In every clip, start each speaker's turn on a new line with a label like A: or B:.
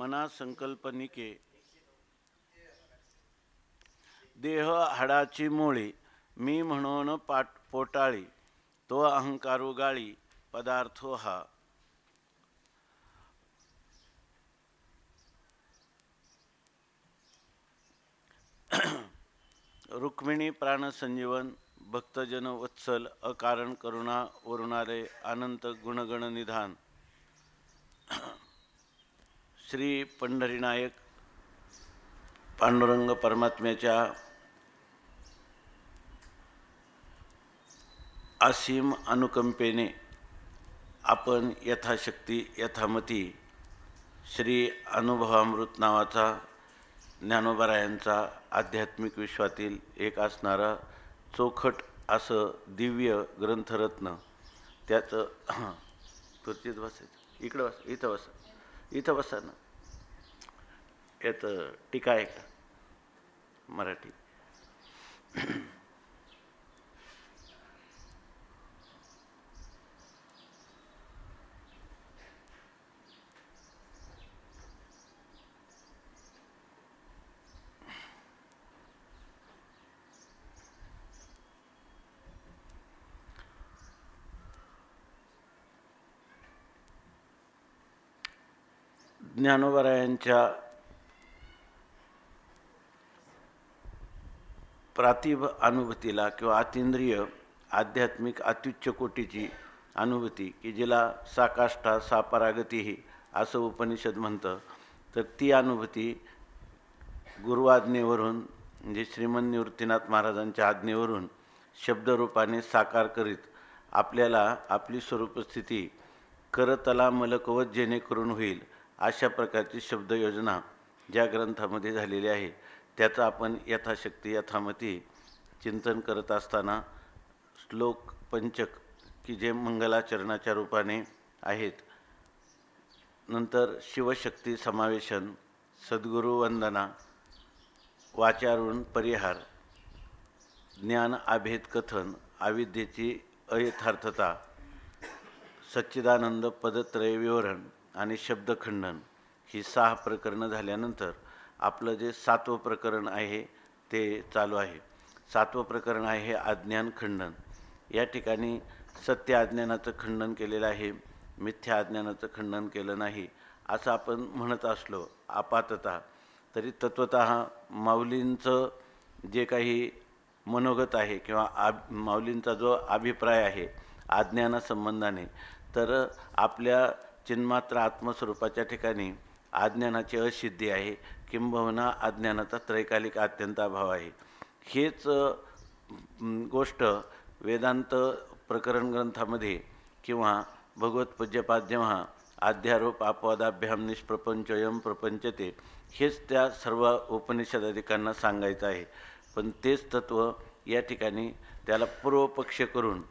A: मना संकल्पनिके देह हाडाची मुळी मी म्हणून पोटाळी तो अहंकारू गाळी पदार्थो हा. रुक्मिणी प्राणसंजीवन भक्तजन वत्सल अकारण करुणा वरुणारे अनंत गुणगण निधान. श्री पंढरीनायक पांडुरंग परमात्म्याच्या असीम अनुकंपेने आपण यथाशक्ती यथामती श्री अनुभवामृत नावाचा ज्ञानोबारायांचा आध्यात्मिक विश्वातील एक असणारा चोखट असं दिव्य ग्रंथरत्न त्याचं तुर्चीत बसायचं इकडं बस इथं बसा ना. याचं टीका आहे का मराठी? ज्ञानोबारायांच्या प्रातिभ अनुभूतीला किंवा अतींद्रिय आध्यात्मिक अत्युच्च कोटीची अनुभूती की जिला साकाष्ठा सापरागतीही असं उपनिषद म्हणतं, तर ती अनुभूती गुरुआज्ञेवरून म्हणजे श्रीमंत निवृत्तीनाथ महाराजांच्या आज्ञेवरून शब्दरूपाने साकार करीत आपल्याला आपली स्वरूपस्थिती करतला मलकवत जेणेकरून होईल अशा प्रकारची शब्दयोजना ज्या ग्रंथामध्ये झालेली आहे त्याचं आपण यथाशक्ती यथामती चिंतन करत असताना श्लोक पंचक की जे मंगलाचरणाच्या रूपाने आहेत, नंतर शिवशक्ती समावेशन, सद्गुरु वंदना, वाचारून परिहार, ज्ञान अभेद कथन, अविद्येची अयथार्थता, सच्चिदानंद पदत्रय विवरण आणि शब्दखंडन ही 6 प्रकरणं झाल्यानंतर आपलं जे 7वं प्रकरण आहे ते चालू आहे. 7वं प्रकरण आहे अज्ञान खंडन. या ठिकाणी सत्य अज्ञानाचं खंडन केलेलं आहे, मिथ्या अज्ञानाचं खंडन केलं नाही असं आपण म्हणत असलो आपाततः, तरी तत्वतः माऊलींचं जे काही मनोगत आहे किंवा माऊलींचा जो अभिप्राय आहे अज्ञानासंबंधाने, तर आपल्या चिन्मात्र आत्मस्वरूपाच्या ठिकाणी अज्ञानाची असिद्धी आहे, किंबहुना अज्ञानाचा त्रैकालिक अत्यंत अभाव आहे. हेच गोष्ट वेदांत प्रकरण ग्रंथामध्ये किंवा भगवत्पूज्यपाद जेव्हा अध्यारोप अपवादाभ्याम निष्प्रपंचयम प्रपंचते हेच त्या सर्व उपनिषदाधिकांना सांगायचं आहे. पण तेच तत्व या ठिकाणी त्याला पूर्वपक्ष करून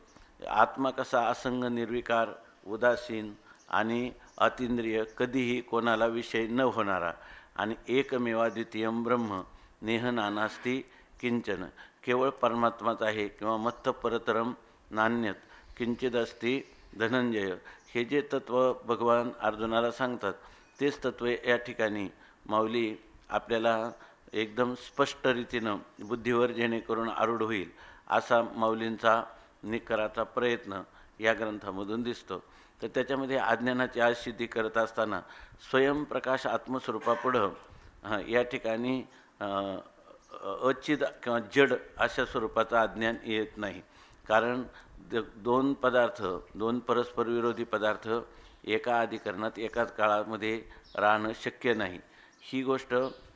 A: आत्मा कसा असंग निर्विकार उदासीन आणि अतींद्रिय कधीही कोणाला विषय न होणारा आणि एकमेवाद्वितीयम ब्रह्म नेह नानास्ति किंचन, केवळ परमात्माच आहे किंवा मत्त परतरम नान्यत किंचिदस्ति धनंजय, हे जे तत्व भगवान अर्जुनाला सांगतात तेच तत्व या ठिकाणी माऊली आपल्याला एकदम स्पष्ट रीतीनं बुद्धीवर जेणेकरून आरूढ होईल असा माऊलींचा निकराचा प्रयत्न या ग्रंथामधून दिसतो. तर त्याच्यामध्ये अज्ञानाची आसिद्धी करत असताना स्वयंप्रकाश आत्मस्वरूपापुढं या ठिकाणी अचिद किंवा जड अशा स्वरूपाचं अज्ञान येत नाही. कारण 2 पदार्थ, 2 परस्पर विरोधी पदार्थ एका अधिकरणात एकाच काळामध्ये राहणं शक्य नाही. ही गोष्ट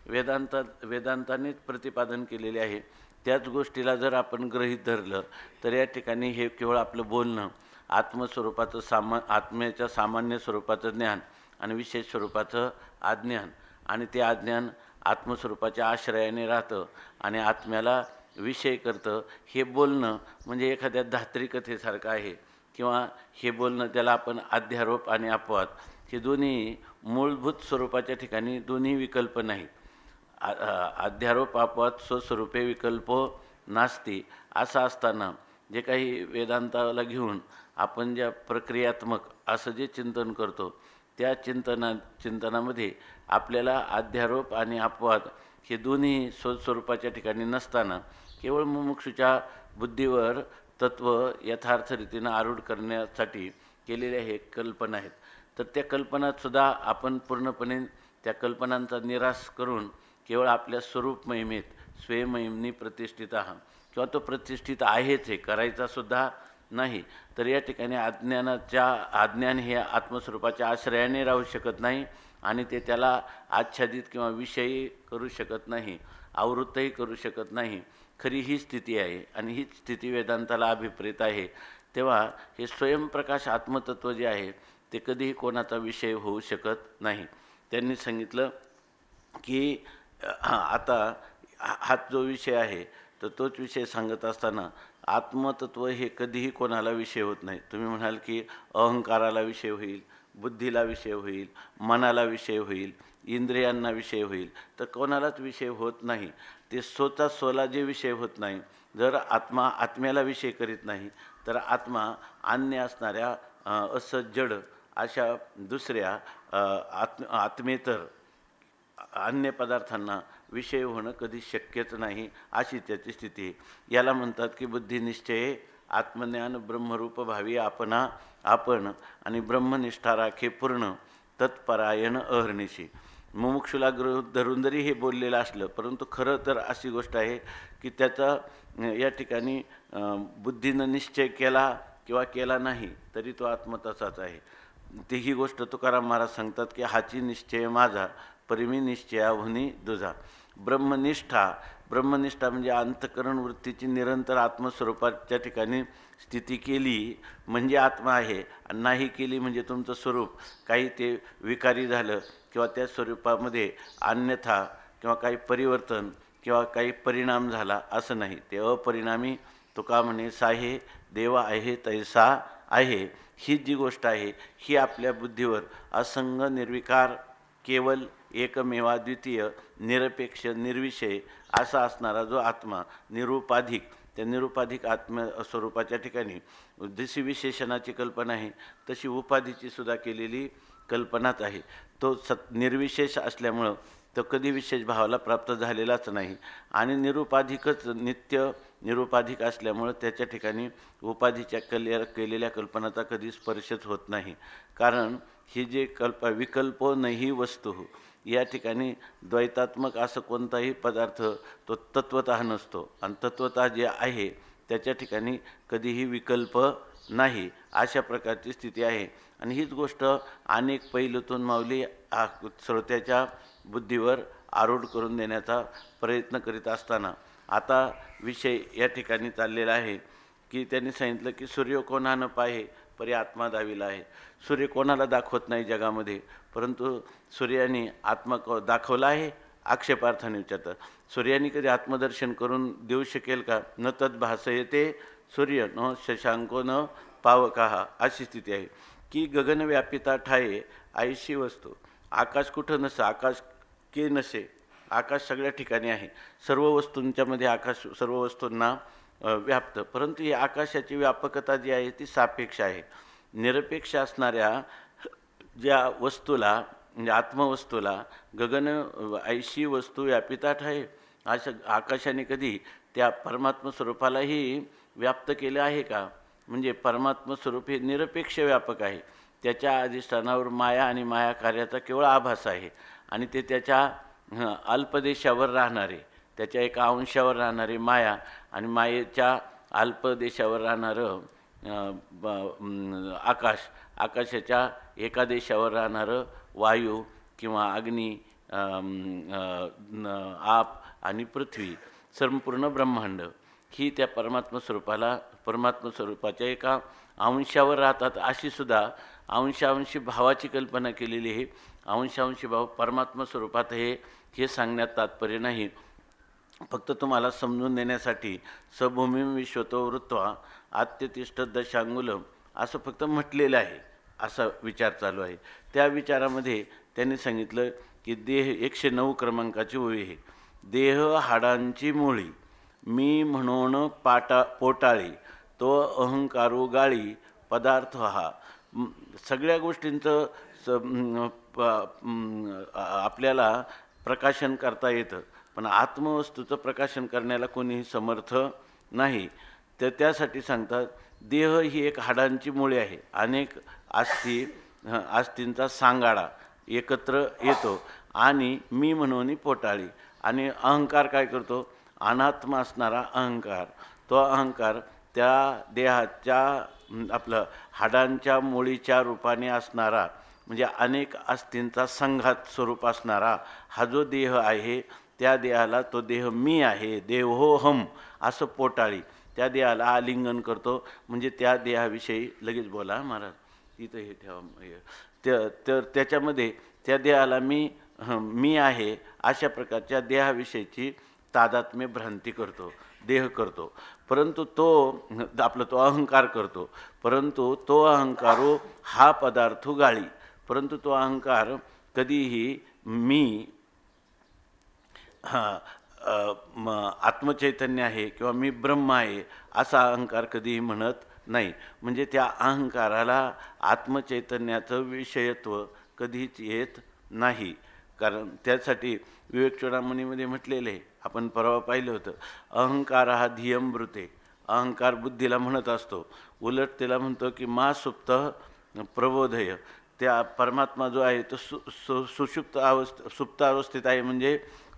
A: वेदांतानेच प्रतिपादन केलेली आहे. त्याच गोष्टीला जर आपण गृहीत धरलं तर या ठिकाणी हे केवळ आपलं बोलणं आत्मस्वरूपाचं आत्म्याच्या सामान्य स्वरूपाचं ज्ञान आणि विशेष स्वरूपाचं अज्ञान, आणि ते अज्ञान आत्मस्वरूपाच्या आश्रयाने राहतं आणि आत्म्याला विषय करतं. हे बोलणं म्हणजे एखाद्या धात्रिकथेसारखं आहे किंवा हे बोलणं त्याला आपण अध्यारोप आणि अपवाद हे दोन्ही मूलभूत स्वरूपाच्या ठिकाणी दोन्ही विकल्प नाहीत. अध्यारोप अपवाद स्वस्वरूपे विकल्पो नास्ति असं असताना जे काही वेदांताला घेऊन आपण ज्या प्रक्रियात्मक असं जे चिंतन करतो त्या चिंतनामध्ये आपल्याला अध्यारोप आणि अपवाद हे दोन्ही स्वरूपाच्या ठिकाणी नसताना केवळ मुमुक्षूच्या बुद्धीवर तत्व यथार्थ रीतीनं आरूढ करण्यासाठी केलेल्या हे कल्पना आहेत. तर त्या कल्पनातसुद्धा आपण पूर्णपणे त्या कल्पनांचा निराश करून केवळ आपल्या स्वरूप महिमेत स्वयंमहिमनी प्रतिष्ठित आहात किंवा तो प्रतिष्ठित आहेच हे करायचासुद्धा नाही. तर या ठिकाणी अज्ञान हे आत्मस्वरूपाच्या आश्रयाने राहू शकत नाही आणि ते त्याला आच्छादित किंवा विषयी करू शकत नाही, आवृत्तही करू शकत नाही. खरी ही स्थिती आहे आणि हीच स्थिती वेदांताला अभिप्रेत आहे. तेव्हा हे स्वयंप्रकाश आत्मतत्व जे आहे ते कधीही कोणाचा विषय होऊ शकत नाही. त्यांनी सांगितलं की आता हाच जो विषय आहे तर तोच विषय सांगत असताना आत्मतत्व हे कधीही कोणाला विषय होत नाही. तुम्ही म्हणाल की अहंकाराला विषय होईल, बुद्धीला विषय होईल, मनाला विषय होईल, इंद्रियांना विषय होईल, तर कोणालाच विषय होत नाही. ते स्वतःला जे विषय होत नाही, जर आत्म्याला विषय करीत नाही तर आत्मा अन्य असणाऱ्या असज्जड अशा दुसऱ्या आत्मेतर अन्य पदार्थांना विषय होणं कधी शक्यच नाही, अशी त्याची स्थिती आहे. याला म्हणतात की बुद्धिनिश्चय आत्मज्ञान ब्रह्मरूप भावी आपण आणि ब्रह्मनिष्ठा राखे पूर्ण तत्परायण अहर्निशी. मुमुक्षुला धरून जरी हे बोललेलं असलं, परंतु खरं तर अशी गोष्ट आहे की त्याचा या ठिकाणी बुद्धीनं निश्चय केला किंवा केला नाही तरी तो आत्मतसाच आहे. ते ही गोष्ट तुकाराम महाराज सांगतात की हाची निश्चय माझा परिमी निश्चयाहुनी दुजा. ब्रह्मनिष्ठा म्हणजे अंतकरण वृत्तीची निरंतर आत्मस्वरूपाच्या ठिकाणी स्थिती केली म्हणजे आत्मा आहे, आणि नाही केली म्हणजे तुमचं स्वरूप काही ते विकारी झालं किंवा त्या स्वरूपामध्ये अन्यथा किंवा काही परिवर्तन किंवा काही परिणाम झाला असं नाही. ते अपरिणामी तुका म्हणे साहे देवा आहे तैसा आहे. ही जी गोष्ट आहे ही आपल्या बुद्धीवर असंग निर्विकार केवल एकमेवा द्वितीय निरपेक्ष निर्विषय असा असणारा जो आत्मा निरुपाधिक, त्या निरुपाधिक आत्मस्वरूपाच्या ठिकाणी जशी विशेषणाची कल्पना आहे तशी उपाधीची सुद्धा केलेली कल्पनाच आहे. तो निर्विशेष असल्यामुळं तो कधी विशेष भावाला प्राप्त झालेलाच नाही आणि निरुपाधिकच नित्य निरुपाधिक असल्यामुळं त्याच्या ठिकाणी उपाधीच्या केलेल्या कल्पनाचा कधी स्पर्शच होत नाही. कारण ही जे विकल्पो नाही वस्तू, या ठिकाणी द्वैतात्मक असं कोणताही पदार्थ तो तत्वतः नसतो आणि तत्वतः जे आहे त्याच्या ठिकाणी कधीही विकल्प नाही, अशा प्रकारची स्थिती आहे. आणि हीच गोष्ट अनेक पैलूतून माऊली श्रोत्याच्या बुद्धीवर आरूढ करून देण्याचा प्रयत्न करीत असताना आता विषय या ठिकाणी चाललेला आहे की त्यांनी सांगितलं की सूर्य कोणा न पाहे परी आत्मा दाविला आहे. सूर्य कोणाला दाखवत नाही जगामध्ये, परंतु सूर्याने आत्मा दाखवला आहे. आक्षेपार्थाने विचारतात, सूर्याने कधी आत्मदर्शन करून देऊ शकेल का? न तद भासयते सूर्य न शशांको न पावकाहा. अशी स्थिती आहे की गगनव्यापिता ठाये आयशी वस्तू. आकाश कुठं नसं, आकाश के नसे, आकाश सगळ्या ठिकाणी आहे. सर्व वस्तूंच्यामध्ये आकाश सर्व वस्तूंना व्याप्त, परंतु ही आकाशाची व्यापकता जी आहे ती सापेक्ष आहे. निरपेक्ष असणाऱ्या ज्या वस्तूला म्हणजे आत्मवस्तूला गगन ऐशी वस्तू व्यापितात आहे, अशा आकाशाने कधी त्या परमात्म स्वरूपालाही व्याप्त केलं आहे का? म्हणजे परमात्म स्वरूप हे निरपेक्ष व्यापक आहे. त्याच्या अधिष्ठानावर माया आणि माया कार्याचा केवळ आभास आहे आणि ते त्याच्या अल्पदेशावर राहणारे, त्याच्या एका अंशावर राहणारे माया आणि मायेच्या अल्पदेशावर राहणारं आकाशाच्या एका देशावर राहणारं वायू किंवा अग्नी, आप आणि पृथ्वी, संपूर्ण ब्रह्मांड ही त्या परमात्म स्वरूपाच्या एका अंशावर राहतात. अशी सुद्धा अंशांशी भावाची कल्पना केलेली आहे. अंशांशी भाव परमात्म स्वरूपात हे सांगण्यात तात्पर्य नाही. फक्त तुम्हाला समजून देण्यासाठी सभूमी विश्वतो वृत्वा आत्यतिष्ठ दशांगुलम असं फक्त म्हटलेलं आहे, असा विचार चालू आहे. त्या विचारामध्ये त्यांनी सांगितलं की देह 109 क्रमांकाची ओळी आहे. देह हाडांची मुळी मी म्हणून पोटाळी तो अहंकारू गाळी पदार्थ हा. सगळ्या गोष्टींचं आपल्याला प्रकाशन करता येतं, पण आत्मवस्तूचं प्रकाशन करण्याला कोणीही समर्थ नाही. तर त्यासाठी सांगतात देह ही एक हाडांची मुळे आहे. अनेक अस्थींचा सांगाडा एकत्र येतो आणि मी म्हणून पोटाळी. आणि अहंकार काय करतो? अनात्म असणारा अहंकार, तो अहंकार त्या देहाच्या आपलं हाडांच्या मुळीच्या रूपाने असणारा, म्हणजे अनेक अस्थींचा संघात स्वरूप असणारा हा जो देह आहे, त्या देहाला तो देह मी आहे, देहोहम असं पोटाळी त्या देहाला आलिंगन करतो. म्हणजे त्या देहाविषयी लगेच बोला महाराज, तिथं हे ठेवा. तर त्याच्यामध्ये त्या देहाला मी आहे अशा प्रकारच्या देहाविषयीची तादात्म्य भ्रांती करतो, देह करतो. परंतु तो आपला तो अहंकार करतो. परंतु तो अहंकारो हा पदार्थो गाळी. परंतु तो अहंकार कधीही मी आत्मचैतन्य आहे किंवा मी ब्रह्म आहे असा अहंकार कधीही म्हणत नाही. म्हणजे त्या अहंकाराला आत्मचैतन्याचं विषयत्व कधीच येत नाही. कारण त्यासाठी विवेक चूडामणीमध्ये म्हटलेले आपण परवा पाहिलं होतं, अहंकार हा धियमृते. अहंकार बुद्धीला म्हणत असतो, उलट त्याला म्हणतो की मा सुप्त प्रबोधय. त्या परमात्मा जो आहे तो सुप्त अवस्थेत आहे, म्हणजे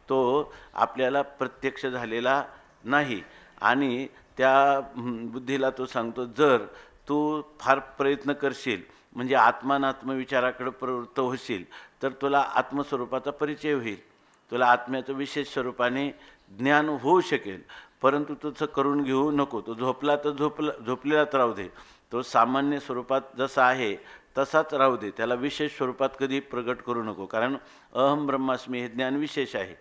A: तो आपल्याला प्रत्यक्ष झालेला नाही. आणि त्या बुद्धीला तो सांगतो, जर तू फार प्रयत्न करशील म्हणजे आत्मानात्मविचाराकडे प्रवृत्त होशील तर तुला आत्मस्वरूपाचा परिचय होईल, तुला आत्म्याचं विशेष स्वरूपाने ज्ञान होऊ शकेल. परंतु तुझं करून घेऊ नको. तो झोपला तर झोपलेलाच राहू दे. तो सामान्य स्वरूपात जसा आहे तसाच राहू दे. त्याला विशेष स्वरूपात कधी प्रगट करू नको. कारण अहम ब्रह्मास्मी हे ज्ञान विशेष आहे.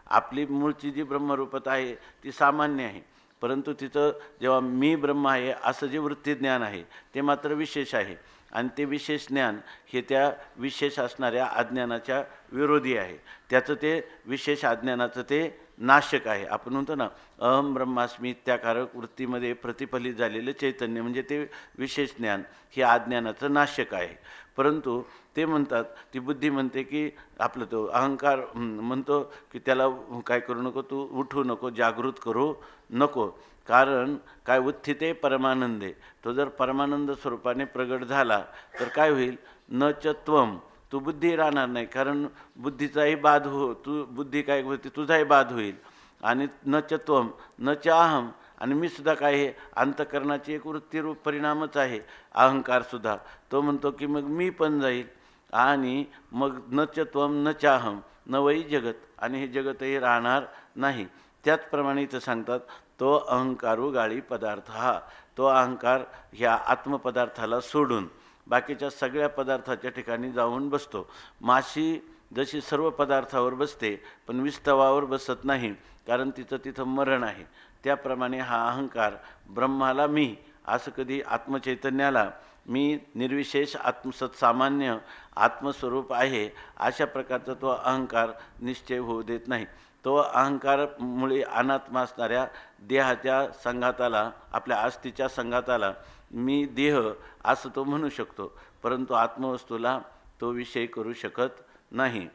A: आपली मूळची जी ब्रह्मरूपता आहे ती सामान्य आहे, परंतु तिथं जेव्हा मी ब्रह्म आहे असं जे वृत्तीज्ञान आहे ते मात्र विशेष आहे. आणि ते विशेष ज्ञान हे त्या विशेष असणाऱ्या अज्ञानाच्या विरोधी आहे. त्याचं ते विशेष अज्ञानाचं ते नाशक आहे. आपण म्हणतो ना, अहम ब्रह्मास्मी इत्याकारक वृत्तीमध्ये प्रतिफलित झालेलं चैतन्य म्हणजे ते विशेष ज्ञान हे अज्ञानाचं नाशक आहे. परंतु ते म्हणतात, ती बुद्धी म्हणते की आपलं तो अहंकार म्हणतो की त्याला काय करू नको, तू उठू नको, जागृत करू नको. कारण काय, उत्थिते परमानंदे. तो जर परमानंद स्वरूपाने प्रगट झाला तर काय होईल, न च त्वम, तू बुद्धी राहणार नाही. कारण बुद्धीचाही बाध तू बुद्धी काय होती, तुझाही बाध होईल. आणि न च त्वम न च अहम, आणि मी सुद्धा काय आहे, अंतकरणाची एक वृत्तीरूप परिणामच आहे अहंकारसुद्धा. तो म्हणतो की मग मी पण जाईल. आणि मग न च त्वम न च अहम न वै जगत, आणि हे जगतही राहणार नाही. त्याचप्रमाणे इथं सांगतात, तो अहंकारू गाळी पदार्थ हा. तो अहंकार ह्या आत्मपदार्थाला सोडून बाकीच्या सगळ्या पदार्थाच्या ठिकाणी जाऊन बसतो. माशी जशी सर्व पदार्थावर बसते पण विस्तवावर बसत नाही, कारण तिथं मरण आहे. त्याप्रमाणे हा अहंकार ब्रह्माला मी असं कधी, आत्मचैतन्याला मी निर्विशेष आत्मसत सामान्य आत्मस्वरूप आहे अशा प्रकारचा तो अहंकार निश्चय होऊ देत नाही. तो अहंकारमुळे अनात्मा असणाऱ्या देहाच्या संघाताला, आपल्या अस्थिच्या संघाताला मी देह असं तो म्हणू शकतो, परंतु आत्मवस्तूला तो विषय करू शकत नाही.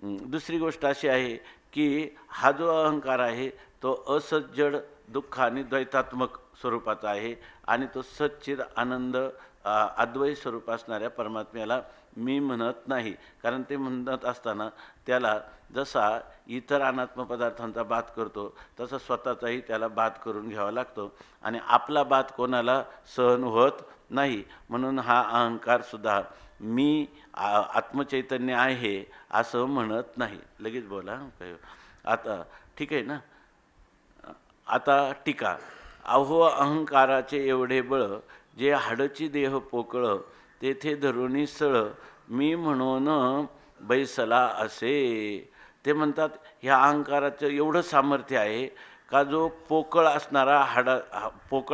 A: दुसरी गोष्ट अशी आहे की हा जो अहंकार आहे तो असज्जड दुःख आणि द्वैतात्मक स्वरूपाचा आहे. आणि तो सच्चिद आनंद अद्वैत स्वरूप असणाऱ्या परमात्म्याला मी म्हणत नाही. कारण ते म्हणत असताना त्याला जसा इतर अनात्म पदार्थांचा बाध करतो तसा स्वतःचाही त्याला बाध करून घ्यावा लागतो. आणि आपला बाध कोणाला सहन होत नाही. म्हणून हा अहंकारसुद्धा मी आत्मचैतन्य आहे असं म्हणत नाही. लगेच बोला आता, ठीक आहे ना. आता टीका. अहो अहंकाराचे एवढे बळ, जे हाडची देह पोकळ, तेथे धरुणी सळ, मी म्हणून बैसला असे. ते म्हणतात ह्या अहंकाराचं एवढं सामर्थ्य आहे का जो पोकळ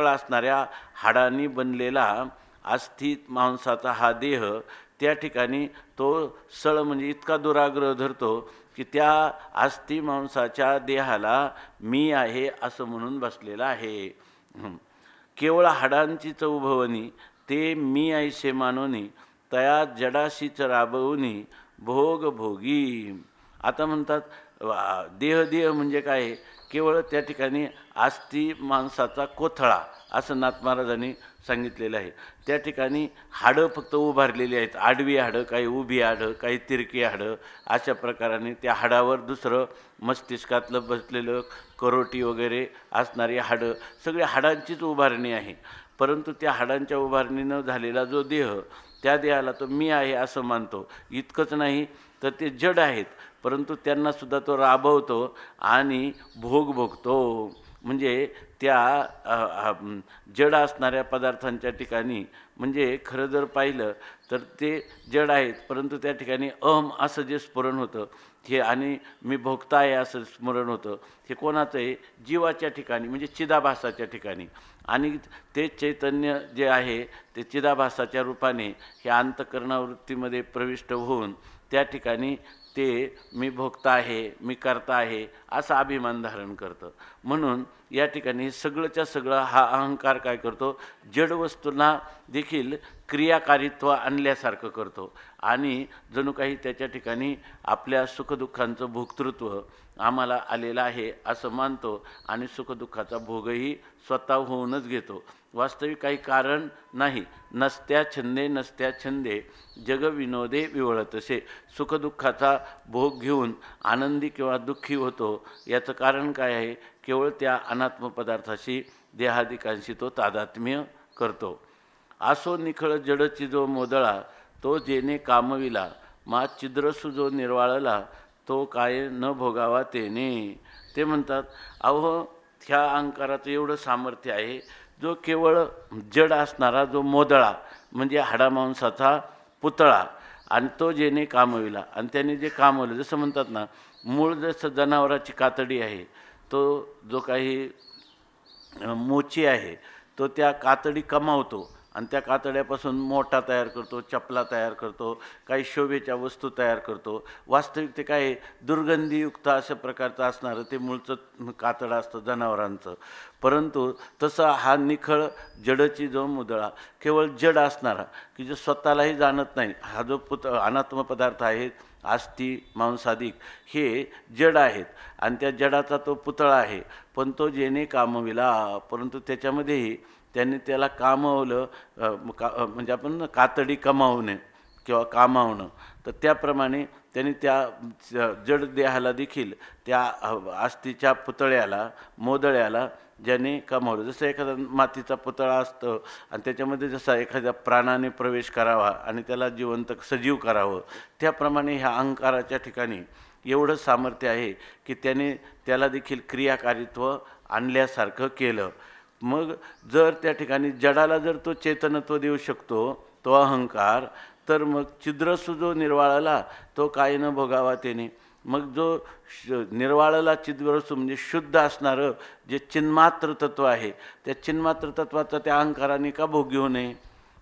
A: असणाऱ्या हाडांनी बनलेला अस्थित मांसाचा हा देह, त्या ठिकाणी तो सळ म्हणजे इतका दुराग्रह धरतो की त्या अस्थि मांसाच्या देहाला मी आहे असं म्हणून बसलेला आहे. केवळ हाडांची चौभवनी ते मी ऐसे मानोनी, तया जडाशीच राबवूनी भोग भोगी. आता म्हणतात देह म्हणजे काय? केवळ त्या ठिकाणी अस्थि मांसाचा कोथळा असं नाथ महाराजांनी सांगितलेलं आहे. त्या ठिकाणी हाडं फक्त उभारलेली आहेत, आडवी हाडं, काही उभी हाडं, काही तिरकी हाडं, अशा प्रकाराने त्या हाडावर दुसरं मस्तिष्कातलं बसलेलं करोटी वगैरे असणारी हाडं, सगळी हाडांचीच उभारणी आहे. परंतु त्या हाडांच्या उभारणीनं झालेला जो देह, त्या देहाला तो मी आहे असं मानतो. इतकंच नाही तर ते जड आहेत, परंतु त्यांनासुद्धा तो राबवतो आणि भोग भोगतो. म्हणजे त्या जड असणाऱ्या पदार्थांच्या ठिकाणी, म्हणजे खरं जर पाहिलं तर ते जड आहेत, परंतु त्या ठिकाणी अहम असं जे स्फुरण होतं हे, आणि मी भोगता आहे असं स्मरण होतं, हे कोणाचं आहे? जीवाच्या ठिकाणी, म्हणजे चिदाभासाच्या ठिकाणी. आणि ते चैतन्य जे आहे ते चिदाभासाच्या रूपाने हे अंतःकरणावृत्तीमध्ये प्रविष्ट होऊन त्या ठिकाणी ते मी भोगता आहे, मी करता आहे असा अभिमान धारण करतं. म्हणून या ठिकाणी सगळंच्या सगळं हा अहंकार काय करतो? जड वस्तूंना देखील क्रियाकारित्व आणल्यासारखं करतो आणि जणू काही त्याच्या ठिकाणी आपल्या सुखदुःखांचं भोक्तृत्व आम्हाला आलेलं आहे असं मानतो आणि सुखदुःखाचा भोगही स्वतः होऊनच घेतो. वास्तविक काही कारण नाही. नसत्या छंदे जग विनोदे विवळतसे. सुखदुःखाचा भोग घेऊन आनंदी किंवा दुःखी होतो, याचं कारण काय आहे? केवळ त्या अनात्म पदार्थाशी, देहादिकांशी तो तादात्म्य करतो. असो निखळ जडची जो मोदळा, तो जेने कामविला, मा छिद्रसु जो निर्वाळला, तो काय न भोगावा तेने. ते म्हणतात अहो ह्या अहंकाराचं एवढं सामर्थ्य आहे, जो केवळ जड असणारा जो मोदळा म्हणजे हाडामांसाचा पुतळा, आणि तो जेने कामविला, आणि त्याने जे कामवलं, जसं म्हणतात ना, मूळ जसं जनावराची कातडी आहे, तो जो काही मोची आहे तो त्या कातडी कमावतो आणि त्या कातड्यापासून मोठा तयार करतो, चपला तयार करतो, काही शोभेच्या वस्तू तयार करतो. वास्तविक ते काय दुर्गंधीयुक्त अशा प्रकारचं असणारं ते मूळचं कातडं असतं जनावरांचं. परंतु तसा हा निखळ जडची जो मुदळा, केवळ जड असणारा की जो स्वतःलाही जाणत नाही, हा जो अनात्म पदार्थ आहे, अस्थि मांसादिक हे जड आहेत आणि त्या जडाचा तो पुतळा आहे. पण तो जेने कामविला, परंतु त्याच्यामध्येही त्यांनी त्याला कामवलं, म्हणजे आपण कातडी कमावणे किंवा कामावणं, तर त्याप्रमाणे त्यांनी त्या जड देहाला देखील त्या अस्थिच्या पुतळ्याला, मोदळ्याला ज्याने कमावलं. जसं एखादा मातीचा पुतळा असतं आणि त्याच्यामध्ये जसा एखाद्या प्राणाने प्रवेश करावा आणि त्याला जिवंत सजीव करावं, त्याप्रमाणे ह्या अहंकाराच्या ठिकाणी एवढं सामर्थ्य आहे की त्याने त्याला देखील क्रियाकारित्व आणल्यासारखं केलं. मग जर त्या ठिकाणी जडाला जर तो चेतनत्व देऊ शकतो तो अहंकार, तर मग छिद्रसु जो निर्वाळला, तो काय न भोगावा त्याने. मग जो निर्वाळला छिद्रसु म्हणजे शुद्ध असणारं जे चिन्मात्र तत्व आहे, त्या चिन्मात्र तत्वाचा त्या अहंकाराने का भोग घेऊ नये?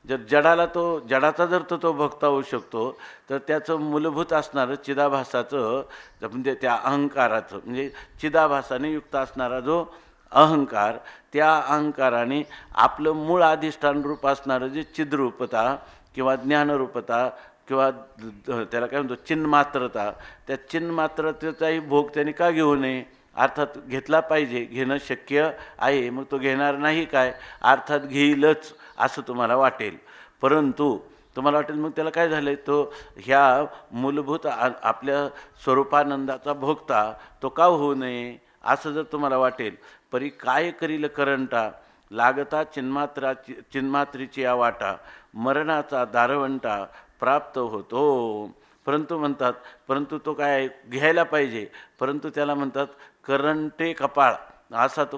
A: जर जडाला तो जडाचा जर तो भोगता होऊ शकतो, तर त्याचं मूलभूत असणारं चिदाभासाचं, म्हणजे त्या अहंकाराचं, म्हणजे चिदाभासाने युक्त असणारा जो अहंकार, त्या अहंकाराने आपलं मूळ अधिष्ठान रूप असणारं जे चिद्रूपता किंवा ज्ञानरूपता किंवा त्याला काय म्हणतो चिन्मात्रता, त्या चिन्मात्रतेचाही भोग त्याने का घेऊ नये? अर्थात घेतला पाहिजे, घेणं शक्य आहे. मग तो घेणार नाही काय? अर्थात घेईलच असं तुम्हाला वाटेल. परंतु तुम्हाला वाटेल मग त्याला काय झालं, तो ह्या मूलभूत आपल्या स्वरूपानंदाचा भोगता तो का होऊ नये असं जर तुम्हाला वाटेल. परी काय करील करंटा, लागता चिन्मात्रीची या वाटा, मरणाचा दारवंटा प्राप्त होतो. परंतु म्हणतात, परंतु तो काय घ्यायला पाहिजे, परंतु त्याला म्हणतात करंटे कपाळ, असा तो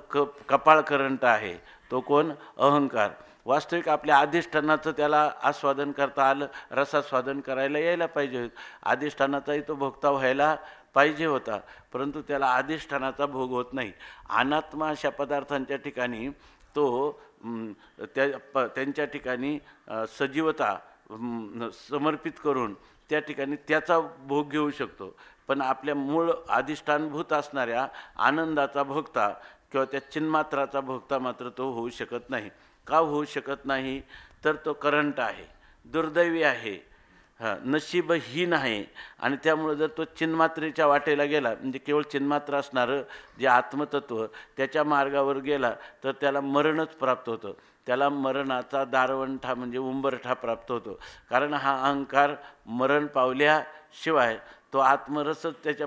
A: कपाळ करंट आहे. तो कोण? अहंकार. वास्तविक आपल्या अधिष्ठानाचं त्याला आस्वादन करता आलं, रसास्वादन करायला यायला पाहिजे, अधिष्ठानाचाही तो भोगता व्हायला पाहिजे होता, परंतु त्याला अधिष्ठानाचा भोग होत नाही. अनात्मा अशा पदार्थांच्या ठिकाणी तो त्यांच्या ठिकाणी सजीवता समर्पित करून त्या ठिकाणी त्याचा भोग घेऊ शकतो. पण आपल्या मूळ अधिष्ठानभूत असणाऱ्या आनंदाचा भोगता किंवा त्या चिन्मात्राचा भोगता मात्र तो होऊ शकत नाही. का होऊ शकत नाही? तर तो करंट आहे, दुर्दैवी आहे. नशीबहीन आहे. आणि त्यामुळं जर तो चिन्मात्रेच्या वाटेला गेला, म्हणजे केवळ चिन्मात्र असणारं जे आत्मतत्व त्याच्या मार्गावर गेला तर त्याला मरणच प्राप्त होतं. त्याला मरणाचा दारवंठा म्हणजे उंबरठा प्राप्त होतो. कारण हा अहंकार मरण पावल्याशिवाय तो आत्मरसच त्याच्या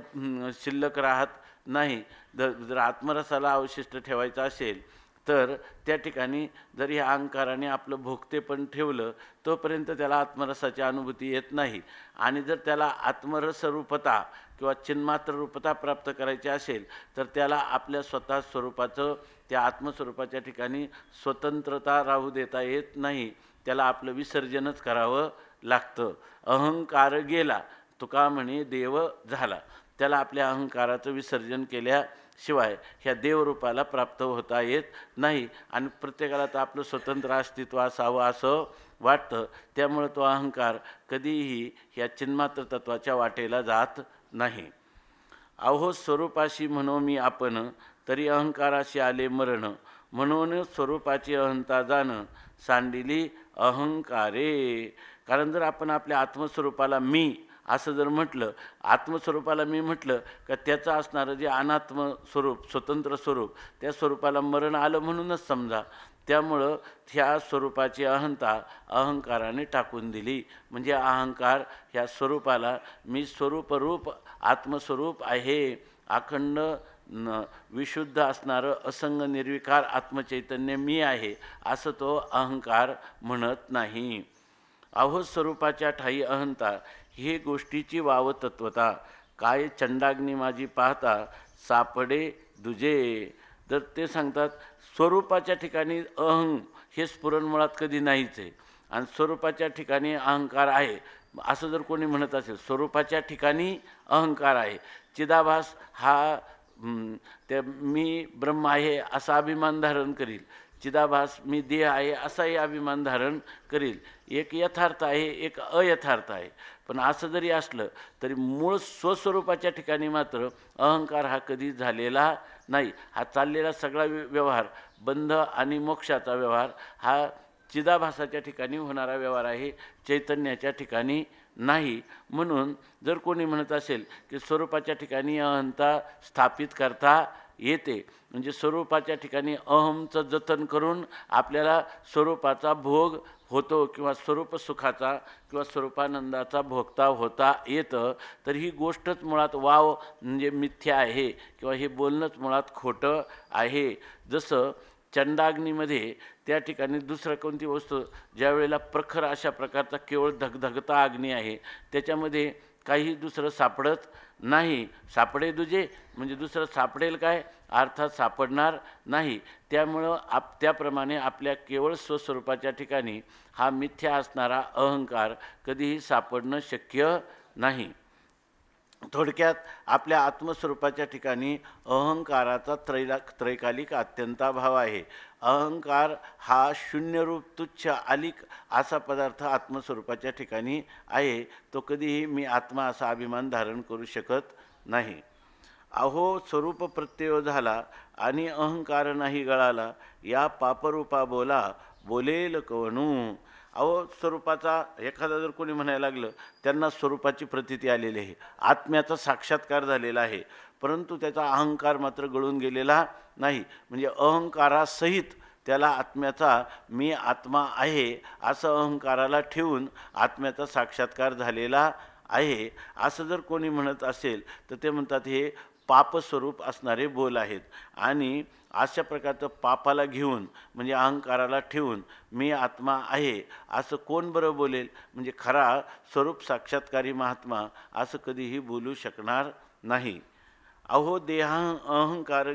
A: शिल्लक राहत नाही. जर आत्मरसाला अवशिष्ट ठेवायचा असेल तर त्या ठिकाणी जर ह्या अहंकाराने आपलं भोगतेपण ठेवलं तोपर्यंत त्याला आत्मरसाची अनुभूती येत नाही. आणि जर त्याला आत्मरसरूपता किंवा चिन्मात्र रूपता प्राप्त करायची असेल तर त्याला आपल्या स्वतः स्वरूपाचं त्या आत्मस्वरूपाच्या ठिकाणी स्वतंत्रता राहू देता येत नाही. त्याला आपलं विसर्जनच करावं लागतं. अहंकार गेला, तुका म्हणे देव झाला. त्याला आपल्या अहंकाराचं विसर्जन केल्याशिवाय ह्या देवरूपाला प्राप्त होता येत नाही. आणि प्रत्येकाला तर आपलं स्वतंत्र अस्तित्व असावं असं वाटतं. त्यामुळं तो अहंकार कधीही ह्या चिन्मात्र तत्वाच्या वाटेला जात नाही. अहो स्वरूपाशी म्हणो मी आपण, तरी अहंकाराशी आले मरण. म्हणून स्वरूपाची अहंता जाणं, सांडिली अहंकारे. कारण जर आपण आपल्या आत्मस्वरूपाला मी असं जर म्हटलं, आत्मस्वरूपाला मी म्हटलं का त्याचं असणारं जे अनात्म स्वरूप, स्वतंत्र स्वरूप, त्या स्वरूपाला मरण आलं म्हणूनच समजा. त्यामुळं ह्या स्वरूपाची अहंता अहंकाराने टाकून दिली. म्हणजे अहंकार ह्या स्वरूपाला मी स्वरूपरूप आत्मस्वरूप आहे, अखंड विशुद्ध असणारं असंग निर्विकार आत्मचैतन्य मी आहे असं तो अहंकार म्हणत नाही. अहो स्वरूपाच्या ठाई अहंता, हे गोष्टीची वाव तत्वता. काय चंडाग्नी माझी पाहता, सापडे दुजे. तर ते सांगतात स्वरूपाच्या ठिकाणी अहं हे स्फुरण मुळात कधी नाहीच आहे. आणि स्वरूपाच्या ठिकाणी अहंकार आहे असं जर कोणी म्हणत असेल, स्वरूपाच्या ठिकाणी अहंकार आहे, चिदाभास हा त्या मी ब्रह्म आहे असा अभिमान धारण करील, चिदाभास मी देह आहे असाही अभिमान धारण करील. एक यथार्थ आहे, एक अयथार्थ आहे. पण असं जरी असलं तरी मूळ स्वस्वरूपाच्या ठिकाणी मात्र अहंकार हा कधी झालेला नाही. हा चाललेला सगळा व्यवहार, बंध आणि मोक्षाचा व्यवहार हा चिदाभासाच्या ठिकाणी होणारा व्यवहार आहे, चैतन्याच्या ठिकाणी नाही. म्हणून जर कोणी म्हणत असेल की स्वरूपाच्या ठिकाणी अहंता स्थापित करता येते, म्हणजे स्वरूपाच्या ठिकाणी अहमचं जतन करून आपल्याला स्वरूपाचा भोग होतो किंवा स्वरूप सुखाचा किंवा स्वरूपानंदाचा भोगता होता येतं, तर ही गोष्टच मुळात वाव म्हणजे मिथ्या आहे किंवा हे बोलणंच मुळात खोटं आहे. जसं चंडाग्नीमध्ये त्या ठिकाणी दुसरं कोणती वस्तू ज्या वेळेला प्रखर अशा प्रकारचा केवळ धगधगता अग्नी आहे, त्याच्यामध्ये काही दुसरं सापडत नाही. सापडे दुजे म्हणजे दुसरं सापडेल काय, अर्थात सापडणार नाही. त्यामुळं त्याप्रमाणे आपल्या केवळ स्वस्वरूपाच्या ठिकाणी हा मिथ्या असणारा अहंकार कधीही सापडणं शक्य नाही. थोडक्यात आपल्या आत्मस्वरूपाच्या ठिकाणी अहंकाराचा त्रैकालिक अत्यंताभाव आहे. अहंकार हा शून्यरूप तुच्छ आलिक असा पदार्थ आत्मस्वरूपाच्या ठिकाणी आहे. तो कधीही मी आत्मा असा अभिमान धारण करू शकत नाही. अहो स्वरूप प्रत्यय झाला आणि अहंकार नाही गळाला, या पापरूपा बोला बोलेल कवणू. अहो स्वरूपाचा एखादा जर कोणी म्हणायला लागलं, त्यांना स्वरूपाची प्रतीती आलेली आहे, आत्म्याचा साक्षात्कार झालेला आहे, परंतु त्याचा अहंकार मात्र गळून गेलेला नाही. म्हणजे अहंकारासहित त्याला आत्म्याचा मी आत्मा आहे असं अहंकाराला ठेवून आत्म्याचा साक्षात्कार झालेला आहे असं जर कोणी म्हणत असेल तर ते म्हणतात हे पापस्वरूप असणारे बोल आहेत. आणि अशा प्रकारचं पापाला घेऊन म्हणजे अहंकाराला ठेवून मी आत्मा आहे असं कोण बरं बोलेल. म्हणजे खरा स्वरूप साक्षात्कारी महात्मा असं कधीही बोलू शकणार नाही. अहो देह अहंकार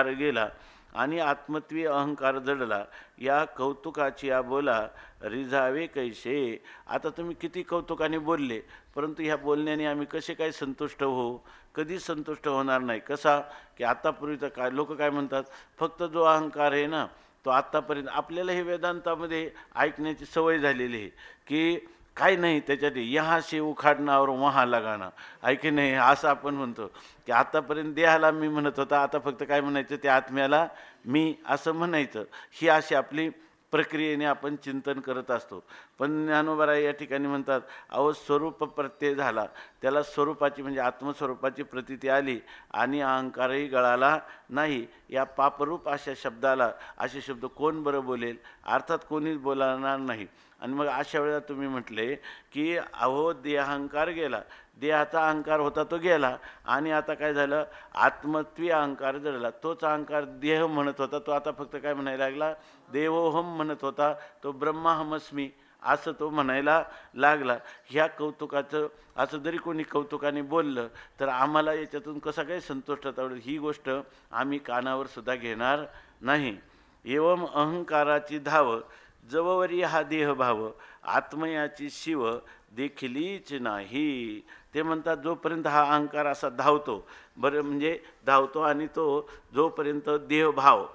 A: गेला आणि आत्मत्वी अहंकार जडला, या कौतुकाची या बोला रिझावे कैसे. आता तुम्ही किती कौतुकाने बोलले, परंतु ह्या बोलण्याने आम्ही कसे काय संतुष्ट होऊ, कधी संतुष्ट होणार नाही. कसा की आत्तापूर्वीचं काय लोक काय म्हणतात, फक्त जो अहंकार आहे ना तो आत्तापर्यंत आपल्याला हे वेदांतामध्ये ऐकण्याची सवय झालेली आहे की काही नाही त्याच्यात यहाँ से उखाडणावर वहाँ लगाना आहे की नाही, असं आपण म्हणतो की आतापर्यंत देहाला मी म्हणत होता, आता फक्त काय म्हणायचं त्या आत्म्याला मी असं म्हणायचं. ही अशी आपली प्रक्रियेने आपण चिंतन करत असतो. पण ज्ञानोबा या ठिकाणी म्हणतात, अहो स्वरूप प्रत्यय झाला, त्याला स्वरूपाची म्हणजे आत्मस्वरूपाची प्रतीती आली आणि अहंकारही गळाला नाही. या पापरूप अशा शब्दाला असे शब्द कोण बरं बोलेल? अर्थात कोणीच बोलणार नाही. आणि मग अशा वेळेला तुम्ही म्हटले की अहो देहांकार गेला, देहाचा अहंकार होता तो गेला आणि आता काय झालं, आत्मत्वी अहंकार जळला. तोच अहंकार देह म्हणत होता, तो आता फक्त काय म्हणायला लागला, देवोहम म्हणत होता, तो ब्रह्माहमस्मी असं तो म्हणायला लागला. ह्या कौतुकाचं असं जरी कोणी कौतुकाने बोललं तर आम्हाला याच्यातून कसा काही संतोषात आवडेल, ही गोष्ट आम्ही कानावर सुद्धा घेणार नाही. एवम अहंकाराची धाव जववरी हा देहभाव, आत्मयाची शिव देखीलीच नाही. ते म्हणतात जोपर्यंत हा अहंकार असा धावतो, बरं म्हणजे धावतो आणि तो जोपर्यंत देहभाव,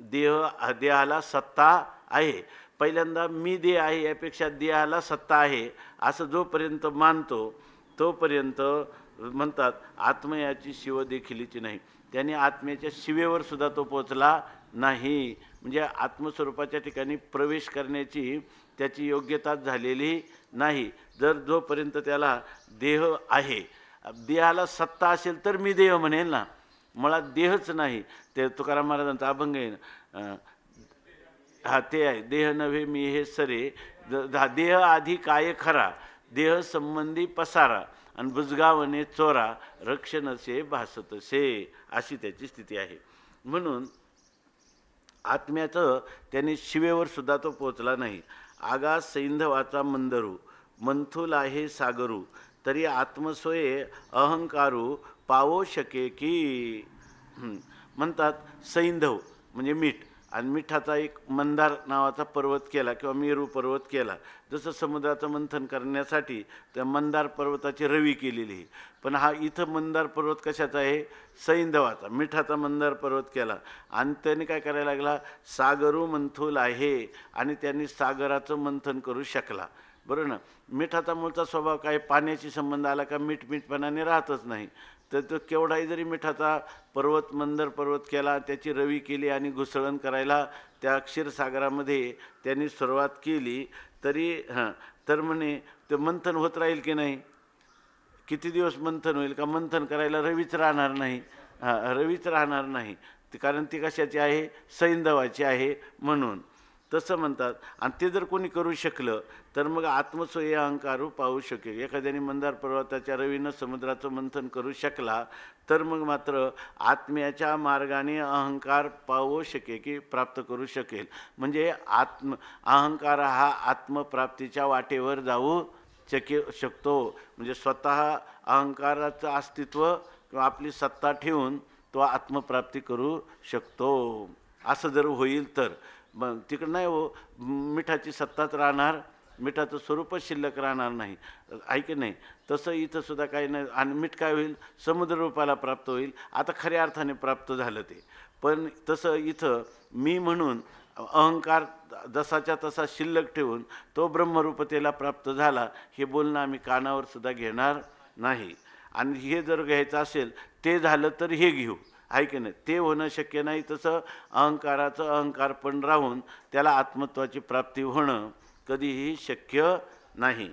A: देहाला सत्ता आहे, पहिल्यांदा मी देह आहे यापेक्षा देहाला सत्ता आहे असं जोपर्यंत मानतो तोपर्यंत म्हणतात आत्मयाची शिव देखीलीची नाही. त्याने आत्म्याच्या शिवेवर सुद्धा तो पोचला नाही. म्हणजे आत्मस्वरूपाच्या ठिकाणी प्रवेश करण्याची त्याची योग्यता झालेली नाही. जर जोपर्यंत त्याला देह आहे, देहाला सत्ता असेल तर मी देह म्हणेल ना, मला देहच नाही. ते तुकाराम महाराजांचा अभंग आहे ना, हा ते आहे, देह नव्हे मी हे सरे, देह आधी काय खरा, देह संबंधी पसारा आणि बुजगावणे चोरा, रक्षणसे भासतसे, अशी त्याची स्थिती आहे. म्हणून आत्म्याचं त्याने शिवेवर सुद्धा तो पोचला नाही. आगा सैंधवाचा मंदरू, मंथुल आहे सागरू, तरी आत्मस्वये अहंकारू पावो शके की. म्हणतात सैंधव म्हणजे मीठ, आणि मिठाचा एक मंदार नावाचा पर्वत केला किंवा मेरू पर्वत केला. जसं समुद्राचं मंथन करण्यासाठी त्या मंदार पर्वताची रवी केलेली आहे, पण हा इथं मंदार पर्वत कशाचा आहे, सैंधवाचा, मिठाचा मंदार पर्वत केला. आणि त्याने काय करायला लागला, सागरू मंथूल आहे, आणि त्यांनी सागराचं मंथन करू शकला. बरोबर ना. मिठाचा मूळचा स्वभाव काय, पाण्याशी संबंध आला का मीठ मीठपणाने राहतच नाही. तर तो केवढाही जरी मिठाचा पर्वत मंदर पर्वत केला, त्याची रवी केली आणि घुसळण करायला त्या क्षीरसागरामध्ये त्यांनी सुरुवात केली, तरी तर म्हणे ते मंथन होत राहील की नाही. किती दिवस मंथन होईल का, मंथन करायला रवीच राहणार नाही. रवीच राहणार नाही, कारण ती कशाची आहे, सैंधवाची आहे. म्हणून तसं म्हणतात. आणि ते जर कोणी करू शकलं तर मग आत्मस्वय अहंकारू पाहू शकेल. एखाद्याने मंदार पर्वताच्या रवीनं समुद्राचं मंथन करू शकला तर मग मात्र आत्म्याच्या मार्गाने अहंकार पाहू शके की प्राप्त करू शकेल. म्हणजे अहंकार हा आत्मप्राप्तीच्या वाटेवर जाऊ शकतो. म्हणजे स्वतः अहंकाराचं अस्तित्व किंवा आपली सत्ता ठेवून तो आत्मप्राप्ती करू शकतो. असं जर होईल तर मग तिकडं नाही हो, मिठाची सत्ताच राहणार, मिठाचं स्वरूपच शिल्लक राहणार नाही, आहे की नाही. तसं इथं सुद्धा काही नाही. आणि मीठ काय होईल, समुद्र रूपाला प्राप्त होईल. आता खऱ्या अर्थाने प्राप्त झालं ते. पण तसं इथं मी म्हणून अहंकार जसाच्या तसा शिल्लक ठेवून तो ब्रह्मरूपतेला प्राप्त झाला, हे बोलणं आम्ही कानावर सुद्धा घेणार नाही. आणि हे जर घ्यायचं असेल ते झालं तर हे घेऊ, आहे की नाही. ते होणं शक्य नाही. तसं अहंकाराचं अहंकार पण राहून त्याला आत्मत्वाची प्राप्ती होणं कधीही शक्य नाही.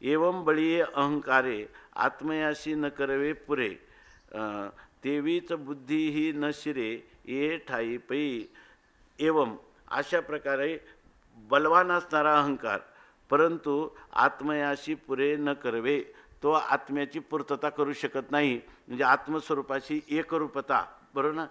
A: एवं बळी अहंकारे आत्मयाशी न करवे पुरे, तेवीच बुद्धीही न शिरे ये ठाई पै. एवं अशा प्रकारे बलवान असणारा अहंकार, परंतु आत्मयाशी पुरे न करवे, तो आत्म्याची पूर्तता करू शकत नाही. म्हणजे आत्मस्वरूपाशी एकरूपता, बरोबर ना.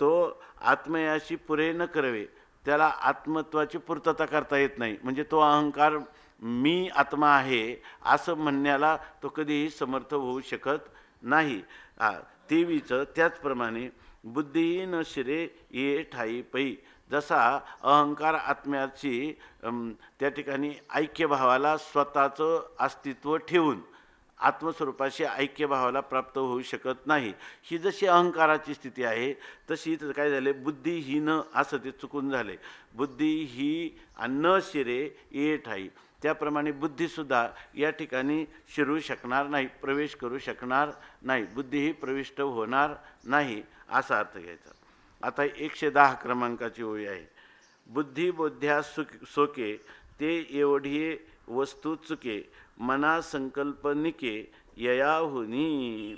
A: तो आत्मयाशी पुरे न करवे, त्याला आत्मत्वाची पूर्तता करता येत नाही. म्हणजे तो अहंकार मी आत्मा आहे असं म्हणण्याला तो कधीही समर्थ होऊ शकत नाही. तेवीचं त्याचप्रमाणे बुद्धीही न शिरे ये ठाई पै. जसा अहंकार आत्म्याची त्या ठिकाणी ऐक्यभावाला स्वतःचं अस्तित्व ठेवून आत्मस्वरूपाशी ऐक्यभावाला प्राप्त होऊ शकत नाही. ही जशी अहंकाराची स्थिती आहे तशी इथं काय झाले, बुद्धिहीन असं ते चुकून झाले. बुद्धी ही न शिरे ये ठाई. त्याप्रमाणे बुद्धीसुद्धा या ठिकाणी शिरू शकणार नाही, प्रवेश करू शकणार नाही. बुद्धीही प्रविष्ट होणार नाही असा अर्थ घ्यायचा. आता 110 क्रमांकाची ओळी आहे. बुद्धी बोध्या सोके ते एवढी वस्तू चुके मना संकल्पनिके ययाहुनी.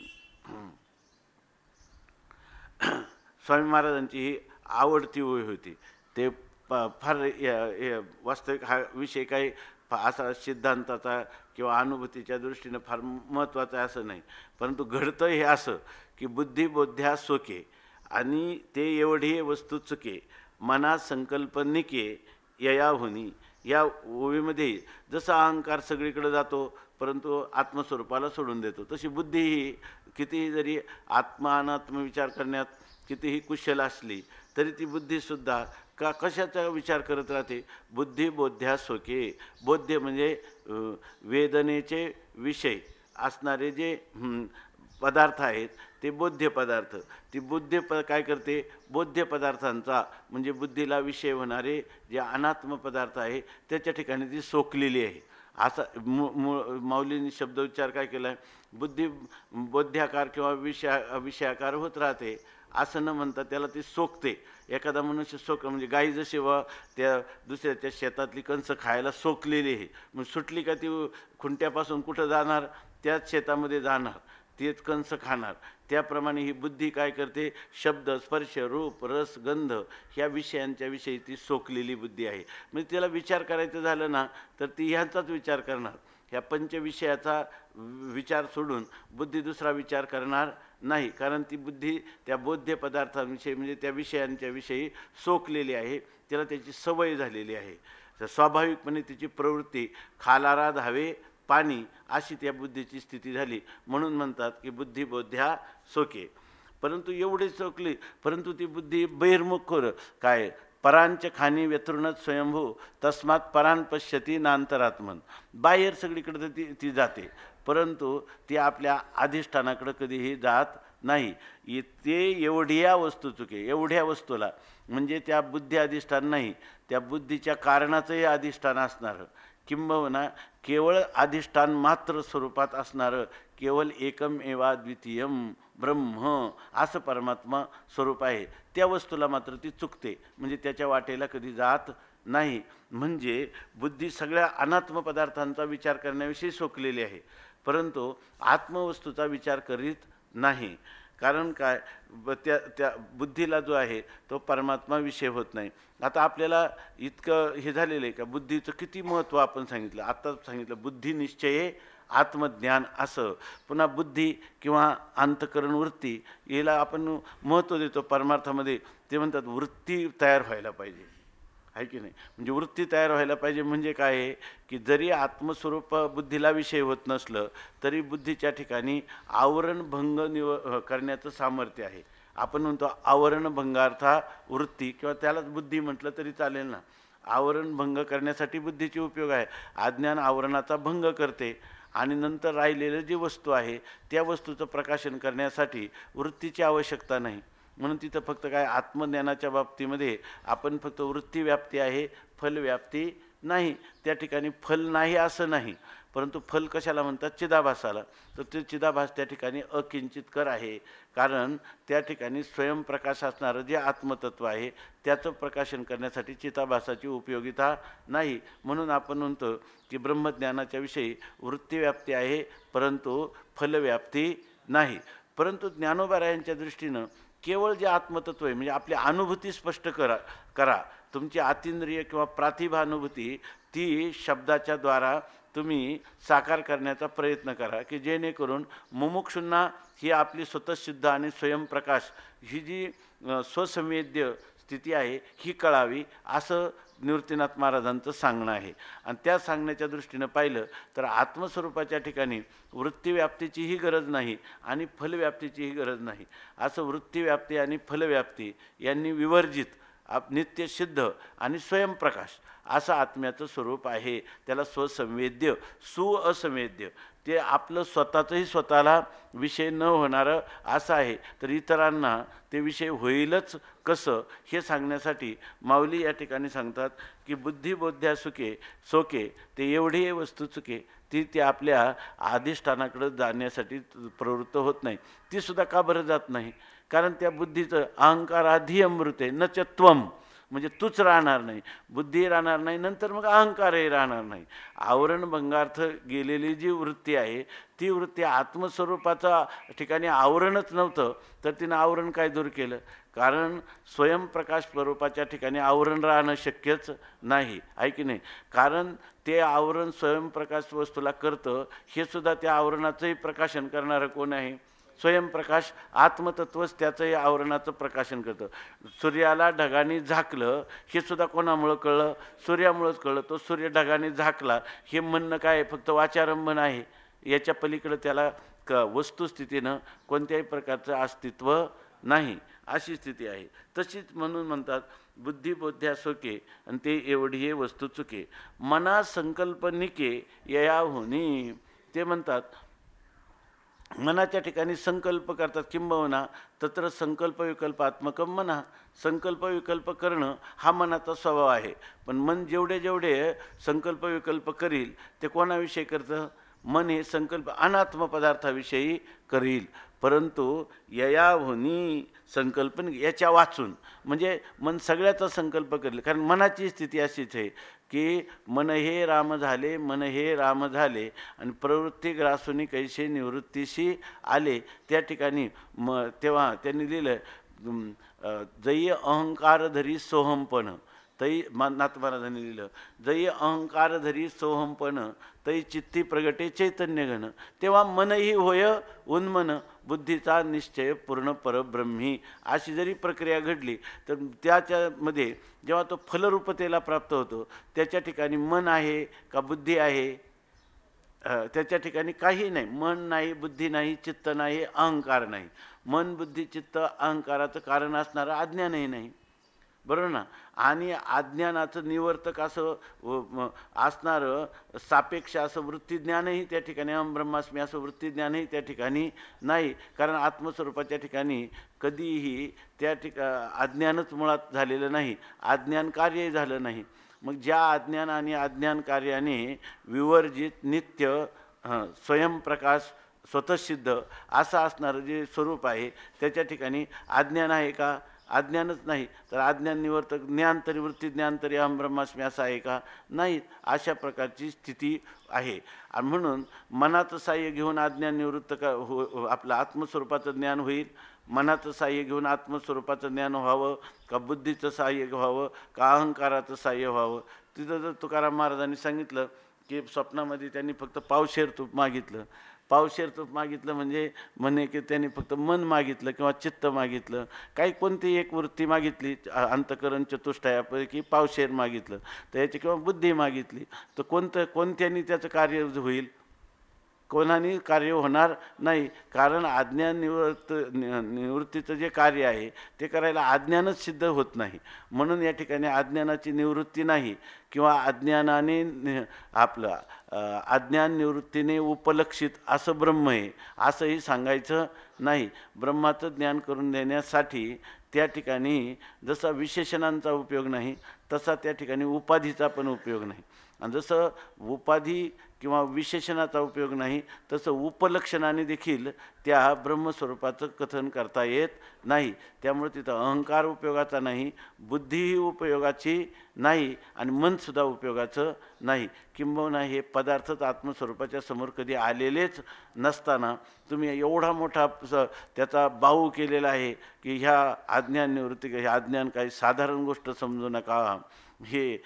A: स्वामी महाराजांची ही आवडती ओळ होती. ते फार वास्तविक हा विषय काही असा सिद्धांताचा किंवा अनुभूतीच्या दृष्टीनं फार महत्त्वाचं आहे असं नाही, परंतु घडतं हे असं की बुद्धी बोध्या सोके आणि ते एवढी वस्तू चुके मना संकल्पनिके ययाहुनी. या ओळीमध्ये जसा अहंकार सगळीकडे जातो परंतु आत्मस्वरूपाला सोडून देतो, तशी बुद्धी ही कितीही जरी आत्मा अनात्म विचार करण्यात कितीही कुशल असली तरी ती बुद्धीसुद्धा कशाचा विचार करत राहते. बुद्धी बोध्या सोके. बोध्य म्हणजे वेदनेचे विषय असणारे जे पदार्थ आहेत ते बोध्य पदार्थ. ती काय करते, बोध्य पदार्थांचा म्हणजे बुद्धीला विषय होणारे जे अनात्म पदार्थ आहे त्याच्या ठिकाणी ती सोकलेली आहे. असा माऊलींनी शब्दोच्चार काय केला आहे, बुद्धी बोध्याकार किंवा विषयाकार होत राहते असं न म्हणता त्याला ती सोकते. एखादा मनुष्य म्हणजे गाई जशी त्या दुसऱ्याच्या शेतातली कणसं खायला सोकलेली आहे, मग सुटली का ती खुंट्यापासून कुठं जाणार, त्याच शेतामध्ये जाणार, तेच कंस खाणार. त्याप्रमाणे ही बुद्धी काय करते, शब्द स्पर्श रूप रस गंध ह्या विषयांच्या विषयी ती सोकलेली बुद्धी आहे. म्हणजे तिला विचार करायचं झालं ना तर ती ह्यांचाच विचार करणार. ह्या पंचविषयाचा विचार सोडून बुद्धी दुसरा विचार करणार नाही, कारण ती बुद्धी त्या बोध्य पदार्थांविषयी म्हणजे त्या विषयांच्या विषयी सोकलेली आहे, तिला त्याची सवय झालेली आहे. तर स्वाभाविकपणे तिची प्रवृत्ती खालारा धावे पाणी अशी त्या बुद्धीची स्थिती झाली. म्हणून म्हणतात की बुद्धी बोध्या सोके. परंतु एवढे सोकली परंतु ती बुद्धी बहिर्मुख काय, परांच खानी व्यतृणत स्वयंभू तस्मात परान पश्यती नांतरात्मन. बाहेर सगळीकडे ती जाते परंतु ती आपल्या अधिष्ठानाकडे कधीही जात नाही. ते एवढ्या वस्तू चुके, एवढ्या वस्तूला म्हणजे त्या बुद्धी अधिष्ठान नाही, त्या बुद्धीच्या कारणाचंही अधिष्ठान असणारं, किंबहुना केवळ अधिष्ठान मात्र स्वरूपात असणारं केवळ एकम एवा द्वितीयम ब्रह्म असं परमात्मा स्वरूप आहे. त्या वस्तूला मात्र ती चुकते, म्हणजे त्याच्या वाटेला कधी जात नाही. म्हणजे बुद्धी सगळ्या अनात्म पदार्थांचा विचार करण्याविषयी सोकलेली आहे परंतु आत्मवस्तूचा विचार करीत नाही. कारण काय, त्या बुद्धीला जो आहे तो परमात्मा विषय होत नाही. आता आपल्याला इतकं हे झालेलं आहे का, बुद्धीचं किती महत्त्व आपण सांगितलं, आत्ताच सांगितलं बुद्धी निश्चये आत्मज्ञान असं. पुन्हा बुद्धी किंवा अंतकरण वृत्ती याला आपण महत्त्व देतो परमार्थामध्ये. ते म्हणतात वृत्ती तयार व्हायला पाहिजे, आहे की नाही. म्हणजे वृत्ती तयार व्हायला पाहिजे म्हणजे काय आहे की जरी आत्मस्वरूप बुद्धीला विषय होत नसलं तरी बुद्धीच्या ठिकाणी आवरणभंग करण्याचं सामर्थ्य आहे. आपण म्हणतो आवरणभंगार्था वृत्ती किंवा त्यालाच बुद्धी म्हटलं तरी चालेल ना. आवरणभंग करण्यासाठी बुद्धीचे उपयोग आहे. अज्ञान आवरणाचा भंग करते आणि नंतर राहिलेलं जी वस्तू आहे त्या वस्तूचं प्रकाशन करण्यासाठी वृत्तीची आवश्यकता नाही. म्हणून तिथं फक्त काय आत्मज्ञानाच्या बाबतीमध्ये आपण फक्त वृत्तीव्याप्ती आहे, फलव्याप्ती नाही. त्या ठिकाणी फल नाही असं नाही, परंतु फल कशाला म्हणतात, चिदाभासाला. तर ते चिदाभास त्या ठिकाणी अकिंचितकर आहे, कारण त्या ठिकाणी स्वयंप्रकाश असणारं जे आत्मतत्व आहे त्याचं प्रकाशन करण्यासाठी चिदाभासाची उपयोगिता नाही. म्हणून आपण म्हणतो की ब्रह्मज्ञानाच्या विषयी वृत्तीव्याप्ती आहे परंतु फलव्याप्ती नाही. परंतु ज्ञानोबारायांच्या दृष्टीनं केवळ जे आत्मतत्व आहे म्हणजे आपली अनुभूती स्पष्ट करा. तुमची आतींद्रिय किंवा प्रातिभानुभूती ती शब्दाच्या द्वारा तुम्ही साकार करण्याचा प्रयत्न करा की जेणेकरून मुमुक्षुंना ही आपली स्वतःसिद्ध आणि स्वयंप्रकाश ही जी स्वसंवेद्य स्थिती आहे ही कळावी असं निवृत्तीनाथ महाराजांचं सांगणं आहे. आणि त्या सांगण्याच्या दृष्टीनं पाहिलं तर आत्मस्वरूपाच्या ठिकाणी वृत्तीव्याप्तीचीही गरज नाही आणि फलव्याप्तीचीही गरज नाही. असं वृत्तीव्याप्ती आणि फलव्याप्ती यांनी विवर्जित नित्य सिद्ध आणि स्वयंप्रकाश असं आत्म्याचं स्वरूप आहे. त्याला स्वसंवेद्य सुअसंवेद्य ते आपलं स्वतःचंही स्वतःला विषय न होणारं असं आहे, तर इतरांना ते विषय होईलच कसं हे सांगण्यासाठी माऊली या ठिकाणी सांगतात की बुद्धिबोध्या सोके ते एवढी वस्तू चुके ती आपल्या अधिष्ठानाकडे जाण्यासाठी प्रवृत्त होत नाही. ती सुद्धा का बरं जात नाही, कारण त्या बुद्धीचं अहंकाराधी अमृते न च त्वम म्हणजे तूच राहणार नाही, बुद्धी राहणार नाही, नंतर मग अहंकारही राहणार नाही. आवरणभंगार्थ गेलेली जी वृत्ती आहे ती वृत्ती आत्मस्वरूपाचा ठिकाणी आवरणच नव्हतं तर तिनं आवरण काय दूर केलं? कारण स्वयंप्रकाश स्वरूपाच्या ठिकाणी आवरण राहणं शक्यच नाही, आहे की नाही? कारण ते आवरण स्वयंप्रकाश वस्तूला करतं, हे सुद्धा त्या आवरणाचंही प्रकाशन करणारं कोण आहे? स्वयंप्रकाश आत्मतत्वच त्याचंही आवरणाचं प्रकाशन करतं. सूर्याला ढगाने झाकलं हे सुद्धा कोणामुळं कळलं? सूर्यामुळंच कळलं. तो सूर्य ढगाने झाकला हे म्हणणं काय फक्त वाचारंभण आहे, याच्या पलीकडं त्याला वस्तुस्थितीनं कोणत्याही प्रकारचं अस्तित्व नाही, अशी स्थिती आहे. तशीच म्हणून म्हणतात बुद्धिबोध्या सोके आणि ते एवढी वस्तू चुके, मना संकल्प निके यया होनी. ते म्हणतात मनाच्या ठिकाणी संकल्प करतात, किंबहुना तत्र संकल्प विकल्पात्मकम मना. संकल्प विकल्प करणं हा मनाचा स्वभाव आहे, पण मन जेवढे जेवढे संकल्प विकल्प करील ते कोणाविषयी करतं? मन हे संकल्प अनात्म पदार्थाविषयी करील. परंतु ययाहुनी संकल्पन याच्या वाचून म्हणजे मन सगळ्याचा संकल्प करेल. कारण मनाची स्थिती अशीच आहे की मन हे राम झाले, मन हे राम झाले आणि प्रवृत्ती ग्रासूनी कैसे निवृत्तीशी आले. त्या ठिकाणी तेव्हा त्यांनी लिहिलं जयी अहंकार धरी सोहमपण, तै नाथ महाराजांनी लिहिलं जयी अहंकार धरी सोहमपण तै चित्ती प्रगटे चैतन्य घन. तेव्हा मनही होय उन्मन बुद्धीचा निश्चय पूर्ण परब्रह्मी. अशी जरी प्रक्रिया घडली तर त्याच्यामध्ये जेव्हा तो फलरूपतेला प्राप्त होतो त्याच्या ठिकाणी मन आहे का बुद्धी आहे? त्याच्या ठिकाणी काही नाही. मन नाही, बुद्धी नाही, चित्त नाही, अहंकार नाही. मन बुद्धी चित्त अहंकाराचं कारण असणारं अज्ञानही नाही, बरोबर ना? आणि अज्ञानाचं निवर्तक असं असणारं सापेक्ष असं वृत्तीज्ञानही त्या ठिकाणी अहम ब्रह्मास्मी असं वृत्तीज्ञानही त्या ठिकाणी नाही. कारण आत्मस्वरूपाच्या ठिकाणी कधीही त्या अज्ञानच मुळात झालेलं नाही, अज्ञान कार्यही झालं नाही. मग ज्या अज्ञान आणि अज्ञान कार्याने विवर्जित नित्य स्वयंप्रकाश स्वतःसिद्ध असं असणारं जे स्वरूप आहे त्याच्या ठिकाणी अज्ञान आहे का? अज्ञानच नाही. तर अज्ञान निवर्तक ज्ञान तरी वृत्ती ज्ञान तरी अहम ब्रह्मास्मी असं आहे का? नाही. अशा प्रकारची स्थिती आहे. आणि म्हणून मनाचं साह्य घेऊन अज्ञान निवृत्त आपलं आत्मस्वरूपाचं ज्ञान होईल. मनाचं साह्य घेऊन आत्मस्वरूपाचं ज्ञान व्हावं का बुद्धीचं साह्य व्हावं का अहंकाराचं साह्य व्हावं? तिथं जर तुकाराम महाराजांनी सांगितलं की स्वप्नामध्ये त्यांनी फक्त पावशेर तूप मागितलं. पावशेर तूप मागितलं म्हणजे म्हणे की त्यांनी फक्त मन मागितलं किंवा चित्त मागितलं, काही कोणती एक वृत्ती मागितली अंतकरण चतुष्टयापैकी पावशेर मागितलं तर याची किंवा बुद्धी मागितली तर कोणत्यानी त्याचं कार्य होईल? कोणाने कार्य होणार नाही. कारण अज्ञान निवृत्तीचं जे कार्य आहे ते करायला अज्ञानच सिद्ध होत नाही. म्हणून या ठिकाणी अज्ञानाची निवृत्ती नाही किंवा अज्ञानाने आपलं अज्ञान निवृत्तीने उपलक्षित असं ब्रह्म आहे असंही सांगायचं नाही. ब्रह्माचं ज्ञान करून देण्यासाठी त्या ठिकाणी जसा विशेषणांचा उपयोग नाही तसा त्या ठिकाणी उपाधीचा पण उपयोग नाही. आणि जसं उपाधी किंवा विशेषणाचा उपयोग नाही तसं उपलक्षणाने देखील त्या ब्रह्मस्वरूपाचं कथन करता येत नाही. त्यामुळे तिथं अहंकार उपयोगाचा नाही, बुद्धीही उपयोगाची नाही आणि मनसुद्धा उपयोगाचं नाही. किंबहुना हे पदार्थच आत्मस्वरूपाच्या समोर कधी आलेलेच नसताना तुम्ही एवढा मोठा त्याचा बाहू केलेला आहे की ह्या अज्ञान निवृत्ती, हे अज्ञान काही साधारण गोष्ट समजू नका. हे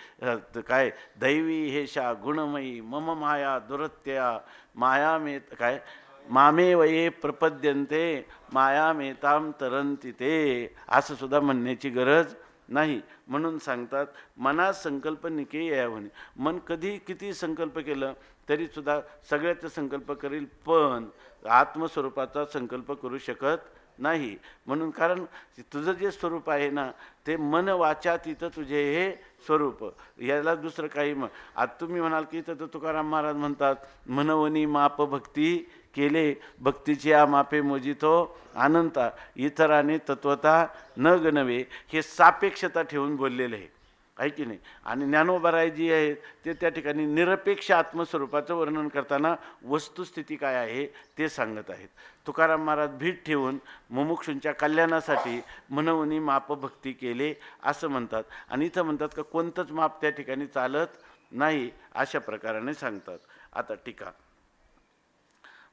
A: काय दैवी हेशा गुणमयी मम माया दुरत्या माया मे काय मामे वये प्रपद्यन्ते माया मेताम तरंती ते, असं सुद्धा म्हणण्याची गरज नाही. म्हणून सांगतात मनात संकल्प निके यावणे. मन कधी किती संकल्प केलं तरीसुद्धा सगळ्याचा संकल्प करील पण आत्मस्वरूपाचा संकल्प करू शकत नाही. म्हणून कारण तुझं जे स्वरूप आहे ना ते मन वाचा तिथं तुझे हे स्वरूप, याला दुसरं काही आता तुम्ही म्हणाल की इथं तर तुकाराम महाराज म्हणतात मनवनी माप भक्ती केले भक्तीची आ मापे मोजितो अनंता इतराने तत्वता न गणवे. हे सापेक्षता ठेवून बोललेलं आहे. आहे की नाही. आणि ज्ञानोबराय जी आहे ते त्या ठिकाणी निरपेक्ष आत्मस्वरूपाचं वर्णन करताना वस्तुस्थिती काय आहे ते सांगत आहेत. तुकाराम महाराज भीट ठेवून मुमुक्षूंच्या कल्याणासाठी मनवनी मापभक्ती केले असं म्हणतात. आणि इथं म्हणतात का कोणतंच माप त्या ठिकाणी चालत नाही अशा प्रकाराने सांगतात. आता टीका.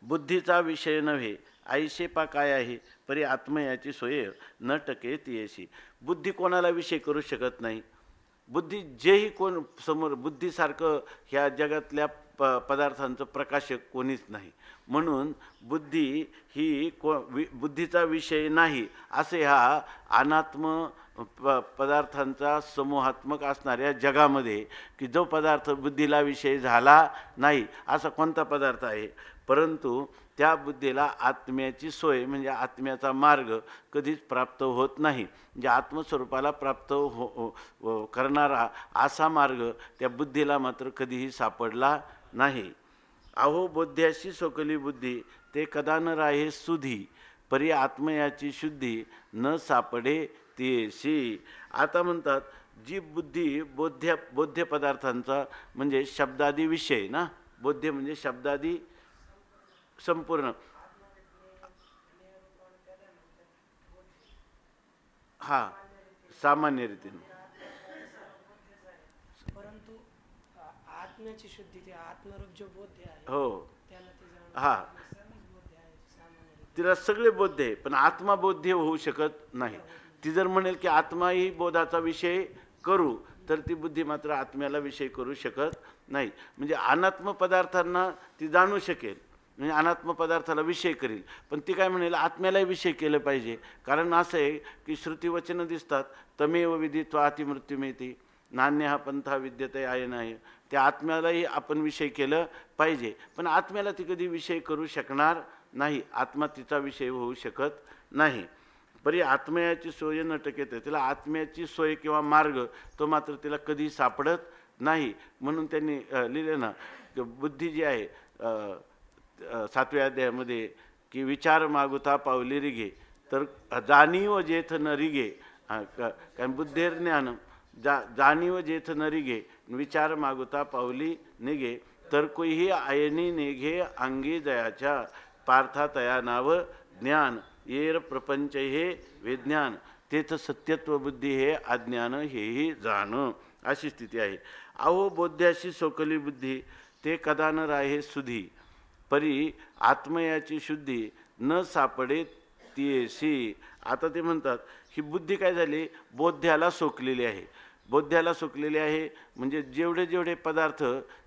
A: बुद्धीचा विषय नव्हे ऐशेपा काय आहे परी आत्मयाची सोय न टके तियेशी. बुद्धी कोणाला विषय करू शकत नाही. बुद्धी जेही कोण समोर बुद्धीसारखं ह्या जगातल्या पदार्थांचं प्रकाशक कोणीच नाही. म्हणून बुद्धी ही बुद्धीचा विषय नाही असे ह्या अनात्म पदार्थांचा समूहात्मक असणाऱ्या जगामध्ये की जो पदार्थ बुद्धीला विषय झाला नाही असा कोणता पदार्थ आहे. परंतु त्या बुद्धीला आत्म्याची सोय म्हणजे आत्म्याचा मार्ग कधीच प्राप्त होत नाही. म्हणजे आत्मस्वरूपाला प्राप्त करणारा असा मार्ग त्या बुद्धीला मात्र कधीही सापडला नाही. अहो बोध्याशी सोकली बुद्धी ते कदा न राहे सुधी परी आत्मयाची शुद्धी न सापडे तियेशी. आता म्हणतात जी बुद्धी बोध्य पदार्थांचा म्हणजे शब्दादी विषय ना. बोध्य म्हणजे शब्दादी संपूर्ण हा सामान्य रीतीने.
B: परंतु आत्म्याची शुद्धी ते आत्मरूप जो बोध्य आहे
A: हो
B: त्याला
A: हा तिला सगळे बोध्य आहे पण आत्मा बोध्य होऊ शकत नाही. ती जर म्हणेल की आत्मा ही बोधाचा विषय करू तर ती बुद्धी मात्र आत्म्याला विषय करू शकत नाही. म्हणजे अनात्म पदार्थांना ती जाणू शकेल म्हणजे अनात्म पदार्थाला विषय करेल पण ती काय म्हणेल आत्म्यालाही विषय केलं पाहिजे. कारण असं आहे की श्रुतिवचनं दिसतात तमेव विदित्वा अतिमृत्युमेती नान्य हा पंथा विद्यते आहे नाही. त्या आत्म्यालाही आपण विषय केलं पाहिजे पण आत्म्याला ती कधी विषय करू शकणार नाही. आत्मा तिचा विषय होऊ शकत नाही. परी आत्म्याची सोय न टकेत तिला आत्म्याची सोय किंवा मार्ग तो मात्र तिला कधी सापडत नाही. म्हणून त्यांनी लिहिले ना की बुद्धी जी आहे 7व्या अध्यायामध्ये की विचार मागुता पावली रिगे तर जाणीव जेथ न रिगे. कारण बुद्धेर ज्ञान जाणीव जेथ न रिगे विचार मागुता पावली निगे तर कोईही आयनी नेघे अंगी जयाच्या पार्था तया नाव ज्ञान येर प्रपंच हे विज्ञान तेथ सत्यत्व बुद्धी हे अज्ञान हेही जाण अशी स्थिती आहे. अहो बोध्याशी सोकली बुद्धी ते कदा न राहे सुधी परी आत्मयाची शुद्धी न सापडे तियेशी. आता ते म्हणतात ही बुद्धी काय झाली बोध्याला सोकलेली आहे. बोध्याला सोकलेली आहे म्हणजे जेवढे जेवढे पदार्थ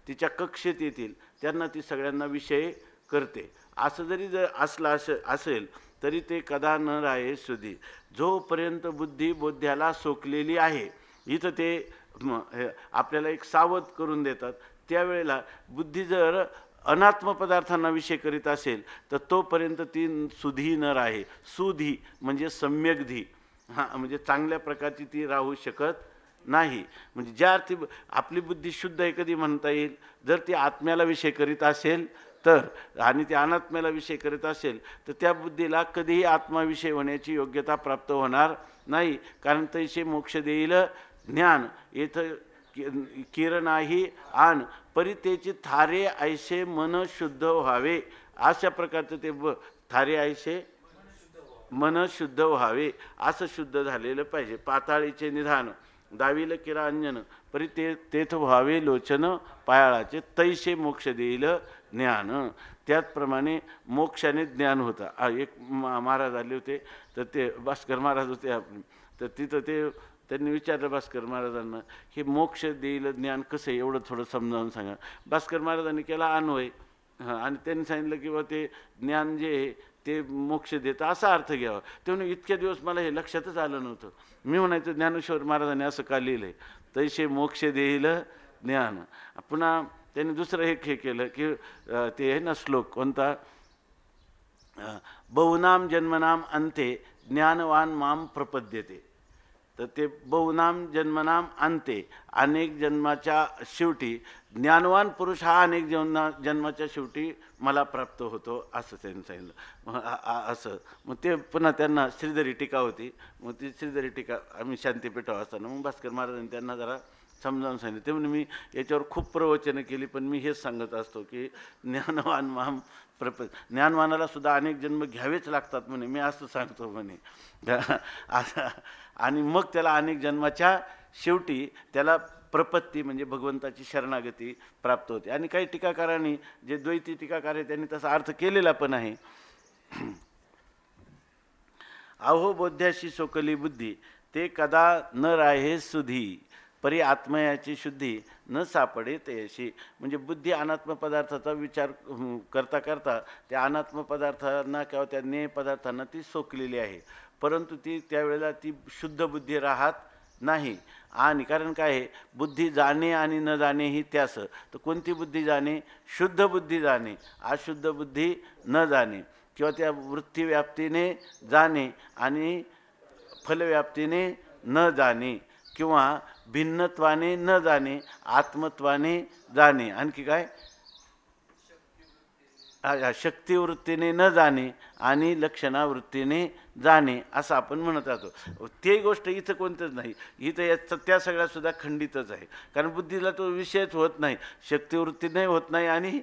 A: तिच्या कक्षेत येतील त्यांना ती सगळ्यांना विषय करते. असं जरी जर असला असेल तरी ते कदा न राहे सुधी. जोपर्यंत बुद्धी बोध्याला सोकलेली आहे इथं ते आपल्याला एक सावध करून देतात. त्यावेळेला बुद्धी जर अनात्म पदार्थांना विषय करीत असेल तर तोपर्यंत ती सुधी न राहे. सुधी म्हणजे सम्यकधी म्हणजे चांगल्या प्रकारची ती राहू शकत नाही. म्हणजे ज्या अर्थी आपली बुद्धी शुद्ध आहे कधी म्हणता येईल जर ती आत्म्याला विषय करीत असेल तर आणि ती अनात्म्याला विषय करीत असेल तर त्या बुद्धीला कधीही आत्माविषय होण्याची योग्यता प्राप्त होणार नाही. कारण तैसे मोक्ष देईल ज्ञान येथं किरणाही आण परितेची थारे ऐसे मन शुद्ध व्हावे. अशा प्रकारचं ते थारे ऐसे मन शुद्ध व्हावे असं शुद्ध झालेलं पाहिजे. पाताळीचे निधान दाविल किरा अंजन परी तेथ व्हावे लोचन पायाळाचे तैसे मोक्ष देईल ज्ञान. त्याचप्रमाणे मोक्षाने ज्ञान होता. एक महाराज आले होते तर ते भास्कर महाराज होते आपले तर तिथं ते त्यांनी विचारलं भास्कर महाराजांना हे मोक्ष देईल ज्ञान कसं आहे एवढं थोडं समजावून सांगा. भास्कर महाराजांनी केला अन्वय आणि त्यांनी सांगितलं की बा ते ज्ञान जे आहे ते मोक्ष देतं असा अर्थ घ्यावा. ते म्हणून इतक्या दिवस मला हे लक्षातच आलं नव्हतं. मी म्हणायचं ज्ञानेश्वर महाराजांनी असं का लिहिलं आहे तैसे मोक्ष देईल ज्ञान. पुन्हा त्यांनी दुसरं एक हे केलं की ते आहे ना श्लोक कोणता बहुनाम जन्मनाम अंते ज्ञानवान माम प्रपद्यते. तर ते बहुनाम जन्मनाम अंते, अनेक जन्माच्या शेवटी ज्ञानवान पुरुष हा अनेक जन्माच्या शेवटी मला प्राप्त होतो असं त्यांनी सांगितलं. असं मग ते पुन्हा त्यांना श्रीधरी टीका होती. मग ती श्रीधरी टीका आम्ही शांतीपीठावर असताना मग भास्कर महाराजांनी त्यांना जरा समजावून सांगितलं. ते म्हणजे मी याच्यावर खूप प्रवचनं केली, पण मी हेच सांगत असतो की ज्ञानवान माम ज्ञानवानाला सुद्धा अनेक जन्म घ्यावेच लागतात म्हणे, मी असं सांगतो म्हणे. आणि मग त्याला अनेक जन्माच्या शेवटी त्याला प्रपत्ती म्हणजे भगवंताची शरणागती प्राप्त होते. आणि काही टीकाकारांनी जे द्वैती टीकाकार आहे त्यांनी तसा अर्थ केलेला पण आहे. अहो बोध्याशी सोकली बुद्धी, ते कदा न राहे सुधी, परी आत्मयाची शुद्धी न सापडे तयशी. म्हणजे बुद्धी अनात्म पदार्थाचा विचार करता करता त्या अनात्म पदार्थांना किंवा त्या ज्ञेय पदार्थांना ती सोकलेली आहे, परंतु ती त्यावेळेला ती शुद्ध बुद्धी राहत नाही. आणि कारण काय आहे, बुद्धी जाणे आणि न जाणे ही त्यास. तर कोणती बुद्धी जाणे? शुद्ध बुद्धी जाणे, अशुद्ध बुद्धी न जाणे, किंवा त्या वृत्तीव्याप्तीने जाणे आणि फलव्याप्तीने न जाणे, किंवा भिन्नत्वाने न जाणे, आत्मत्वाने जाणे. आणखी काय? शक्तिवृत्तीने न जाणे आणि लक्षणावृत्तीने जाणे असं आपण म्हणत राहतो. ते गोष्ट इथं कोणतंच नाही. इथं याचं त्या सगळ्या सुद्धा खंडितच आहे. कारण बुद्धीला तो विषयच होत नाही, शक्तिवृत्तीने होत नाही आणि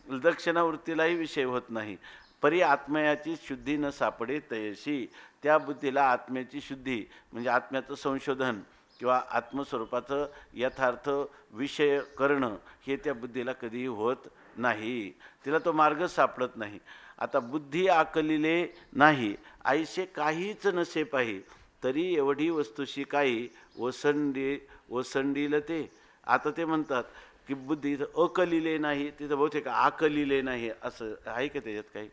A: लक्षणावृत्तीलाही विषय होत नाही. परी आत्मयाची शुद्धी न सापडे तयशी. त्या बुद्धीला आत्म्याची शुद्धी म्हणजे आत्म्याचं संशोधन किंवा आत्मस्वरूपाचं यथार्थ विषय करणं हे त्या बुद्धीला कधीही होत नाही, तिला तो मार्ग सापडत नाही. आता बुद्धी आकलिले नाही, ऐसे काहीच नसे पाही, तरी एवढी वस्तूशी काही ओसंडील ते. आता ते म्हणतात की बुद्धी इथं अकलिले नाही, तिथं बहुतेक आकलिले नाही असं आहे का त्याच्यात काही?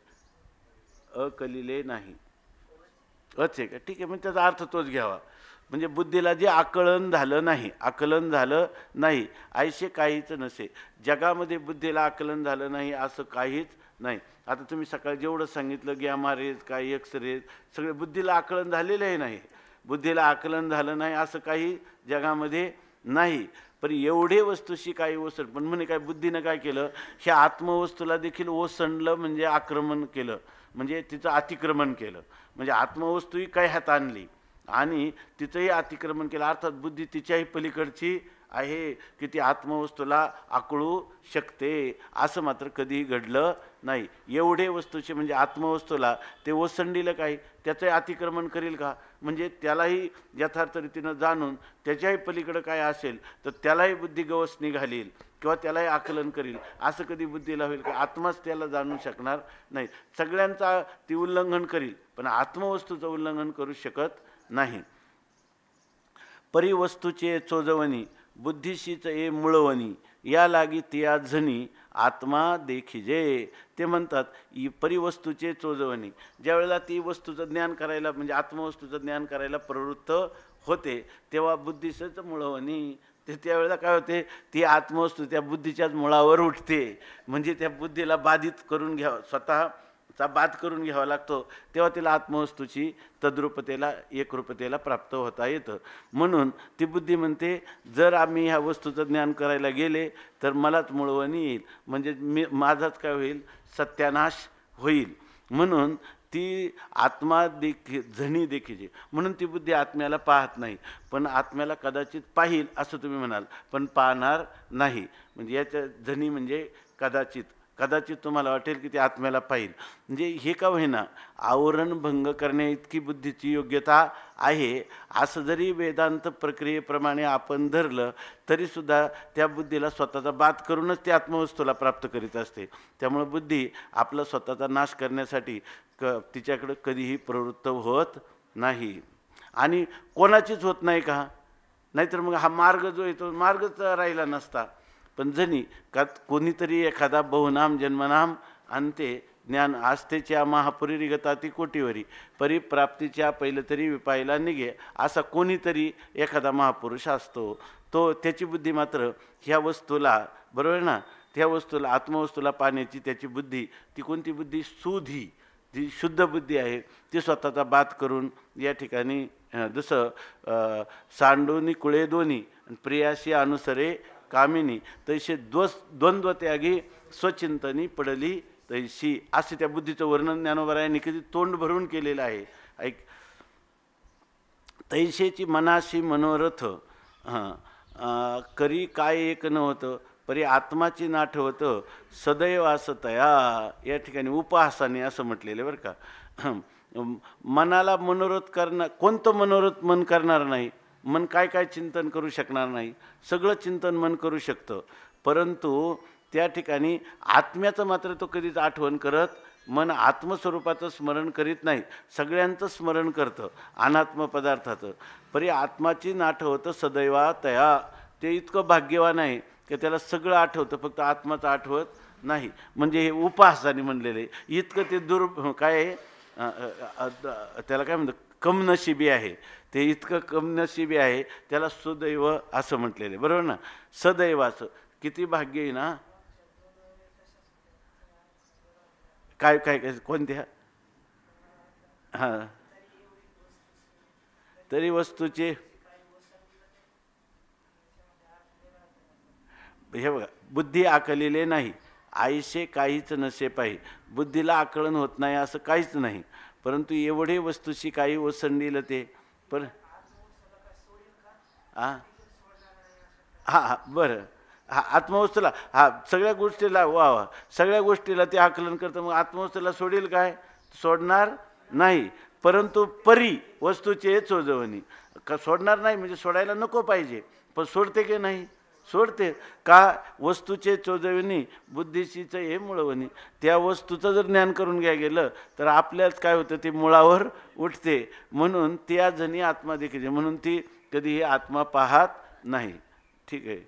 A: अकलिले नाही आहे का? ठीक आहे, मग त्याचा अर्थ तोच घ्यावा. म्हणजे बुद्धीला जे आकलन झालं नाही, ऐसे काहीच नसे. जगामध्ये बुद्धीला आकलन झालं नाही असं काहीच नाही. आता तुम्ही सकाळी जेवढं सांगितलं गॅमा रेज काय एक्स रेज सगळे बुद्धीला आकलन झालेले नाही. बुद्धीला आकलन झालं नाही असं काही जगामध्ये नाही. पण एवढे वस्तूशी काही ओसंड, पण म्हणे काय बुद्धीनं काय केलं, ह्या आत्मवस्तूला देखील ओसंडलं म्हणजे आक्रमण केलं, म्हणजे तिचं अतिक्रमण केलं. म्हणजे आत्मवस्तूही काय हात आणली आणि तिचंही अतिक्रमण केलं. अर्थात बुद्धी तिच्याही पलीकडची आहे की ती आत्मवस्तूला आकळू शकते, असं मात्र कधीही घडलं नाही. एवढे वस्तूचे म्हणजे आत्मवस्तूला ते ओसंडीलं काय, त्याचंही अतिक्रमण करील का? म्हणजे त्यालाही यथार्थ रीतीनं जाणून त्याच्याही पलीकडं काय असेल तर त्यालाही बुद्धी गवसणी घालील किंवा त्यालाही आकलन करील, असं कधी बुद्धीला होईल का? आत्माच त्याला जाणू शकणार नाही. सगळ्यांचा ती उल्लंघन करील पण आत्मवस्तूचं उल्लंघन करू शकत नाही. परी वस्तूचे चोजवणी, बुद्धीशीच ए मुळवणी, या लागी तिया झणी आत्मा देखिजे. ते म्हणतात परिवस्तूचे चोजवणी, ज्यावेळेला ती वस्तूचं ज्ञान करायला म्हणजे आत्मवस्तूचं ज्ञान करायला प्रवृत्त होते तेव्हा बुद्धीचंच मुळवणी. ते त्यावेळेला काय होते, ती आत्मवस्तू त्या बुद्धीच्याच मुळावर उठते. म्हणजे त्या बुद्धीला बाधित करून घ्यावं, स्वतःचा बाध करून घ्यावा लागतो, तेव्हा तिला आत्मवस्तूची तद्रूपतेला एकरूपतेला प्राप्त होता येतं. म्हणून ती बुद्धी म्हणते जर आम्ही ह्या वस्तूचं ज्ञान करायला गेले तर मलाच मुळवणी येईल, म्हणजे माझाच काय होईल, सत्यानाश होईल. म्हणून ती आत्मा झणी देखील, म्हणून ती बुद्धी आत्म्याला पाहत नाही, पण आत्म्याला कदाचित पाहिल असं तुम्ही म्हणाल, पण पाहणार नाही. म्हणजे याच्या झणी म्हणजे कदाचित तुम्हाला वाटेल की ते आत्म्याला पाहिल. म्हणजे हे का होईना आवरण भंग करण्या इतकी बुद्धीची योग्यता आहे असं जरी वेदांत प्रक्रियेप्रमाणे आपण धरलं तरीसुद्धा त्या बुद्धीला स्वतःचा बाध करूनच ते आत्मवस्तूला प्राप्त करीत असते. त्यामुळे बुद्धी आपला स्वतःचा नाश करण्यासाठी तिच्याकडे कधीही प्रवृत्त होत नाही. आणि कोणाचीच होत नाही का? नाहीतर मग हा मार्ग जो येतो मार्गच राहिला नसता. पण जणी का कोणीतरी एखादा बहुनाम जन्मनाम अंते ज्ञान आस्थेच्या महापुरी रिगताती कोटीवरी परिप्राप्तीच्या पहिलं तरी विपायला निघे, असा कोणीतरी एखादा महापुरुष असतो. तो त्याची बुद्धी मात्र ह्या वस्तूला, बरोबर ना, त्या वस्तूला आत्मवस्तूला पाहण्याची त्याची बुद्धी, ती कोणती बुद्धी? सुधी. जी शुद्ध बुद्धी आहे ती स्वतःचा बात करून या ठिकाणी जसं सांडोनी कुळे दोन्ही प्रियाशी अनुसरे कामिनी तैसे द्वंद्व त्यागी स्वचिंतनी पडली तैशी, असे त्या बुद्धीचं वर्णन ज्ञानोबरायांनी कधी तोंड भरून केलेलं आहे. ऐक, तैसेची मनाशी मनोरथ करी काय एक नव्हतं परी आत्माची नाठवतं सदैव असतया, या ठिकाणी उपहासाने असं म्हटलेलं बरं का. मनाला मनोरथ करणार, कोणतं मनोरथ मन करणार नाही, मन काय काय चिंतन करू शकणार नाही, सगळं चिंतन मन करू शकतं, परंतु त्या ठिकाणी आत्म्याचं मात्र तो कधीच आठवण करत, मन आत्मस्वरूपाचं स्मरण करीत नाही, सगळ्यांचं स्मरण करतं अनात्म पदार्थाचं. परी आत्माची नाठवतं सदैवा तया, ते इतकं भाग्यवान आहे की त्याला सगळं आठवतं, फक्त आत्माचं आठवत नाही. म्हणजे हे उपहासाने म्हणलेले इतकं ते काय आहे, त्याला काय म्हणतं, कमनशिबी आहे ते, इतकं कमनशिबी आहे त्याला सुदैव असं म्हटलेलं आहे, बरोबर ना. सदैवाचं किती भाग्य आहे ना. काय काय काय कोणत्या, हां, तरी वस्तूचे हे बघा, बुद्धी आकलेले नाही आईशे काहीच नसे पाहि, बुद्धीला आकलन होत नाही असं काहीच नाही, परंतु एवढे वस्तूशी काही ओसंडील ते पण हां हां हां बरं, हा आत्मवस्तूला, हा सगळ्या गोष्टीला वा सगळ्या गोष्टीला ते आकलन करतं, मग आत्मवस्तूला सोडील काय, सोडणार नाही. परंतु परी वस्तूचे चोजवणी, का सोडणार नाही म्हणजे सोडायला नको पाहिजे, पण सोडते की नाही, सोडते का. वस्तूचे चोजवणी बुद्धीशीचं हे मुळवणी, त्या वस्तूचं जर ज्ञान करून घ्या गेलं तर आपल्याच काय होतं, ते मुळावर उठते, म्हणून त्या जणी आत्मा देखील, म्हणून ती कधीही आत्मा पाहत नाही. ठीक आहे,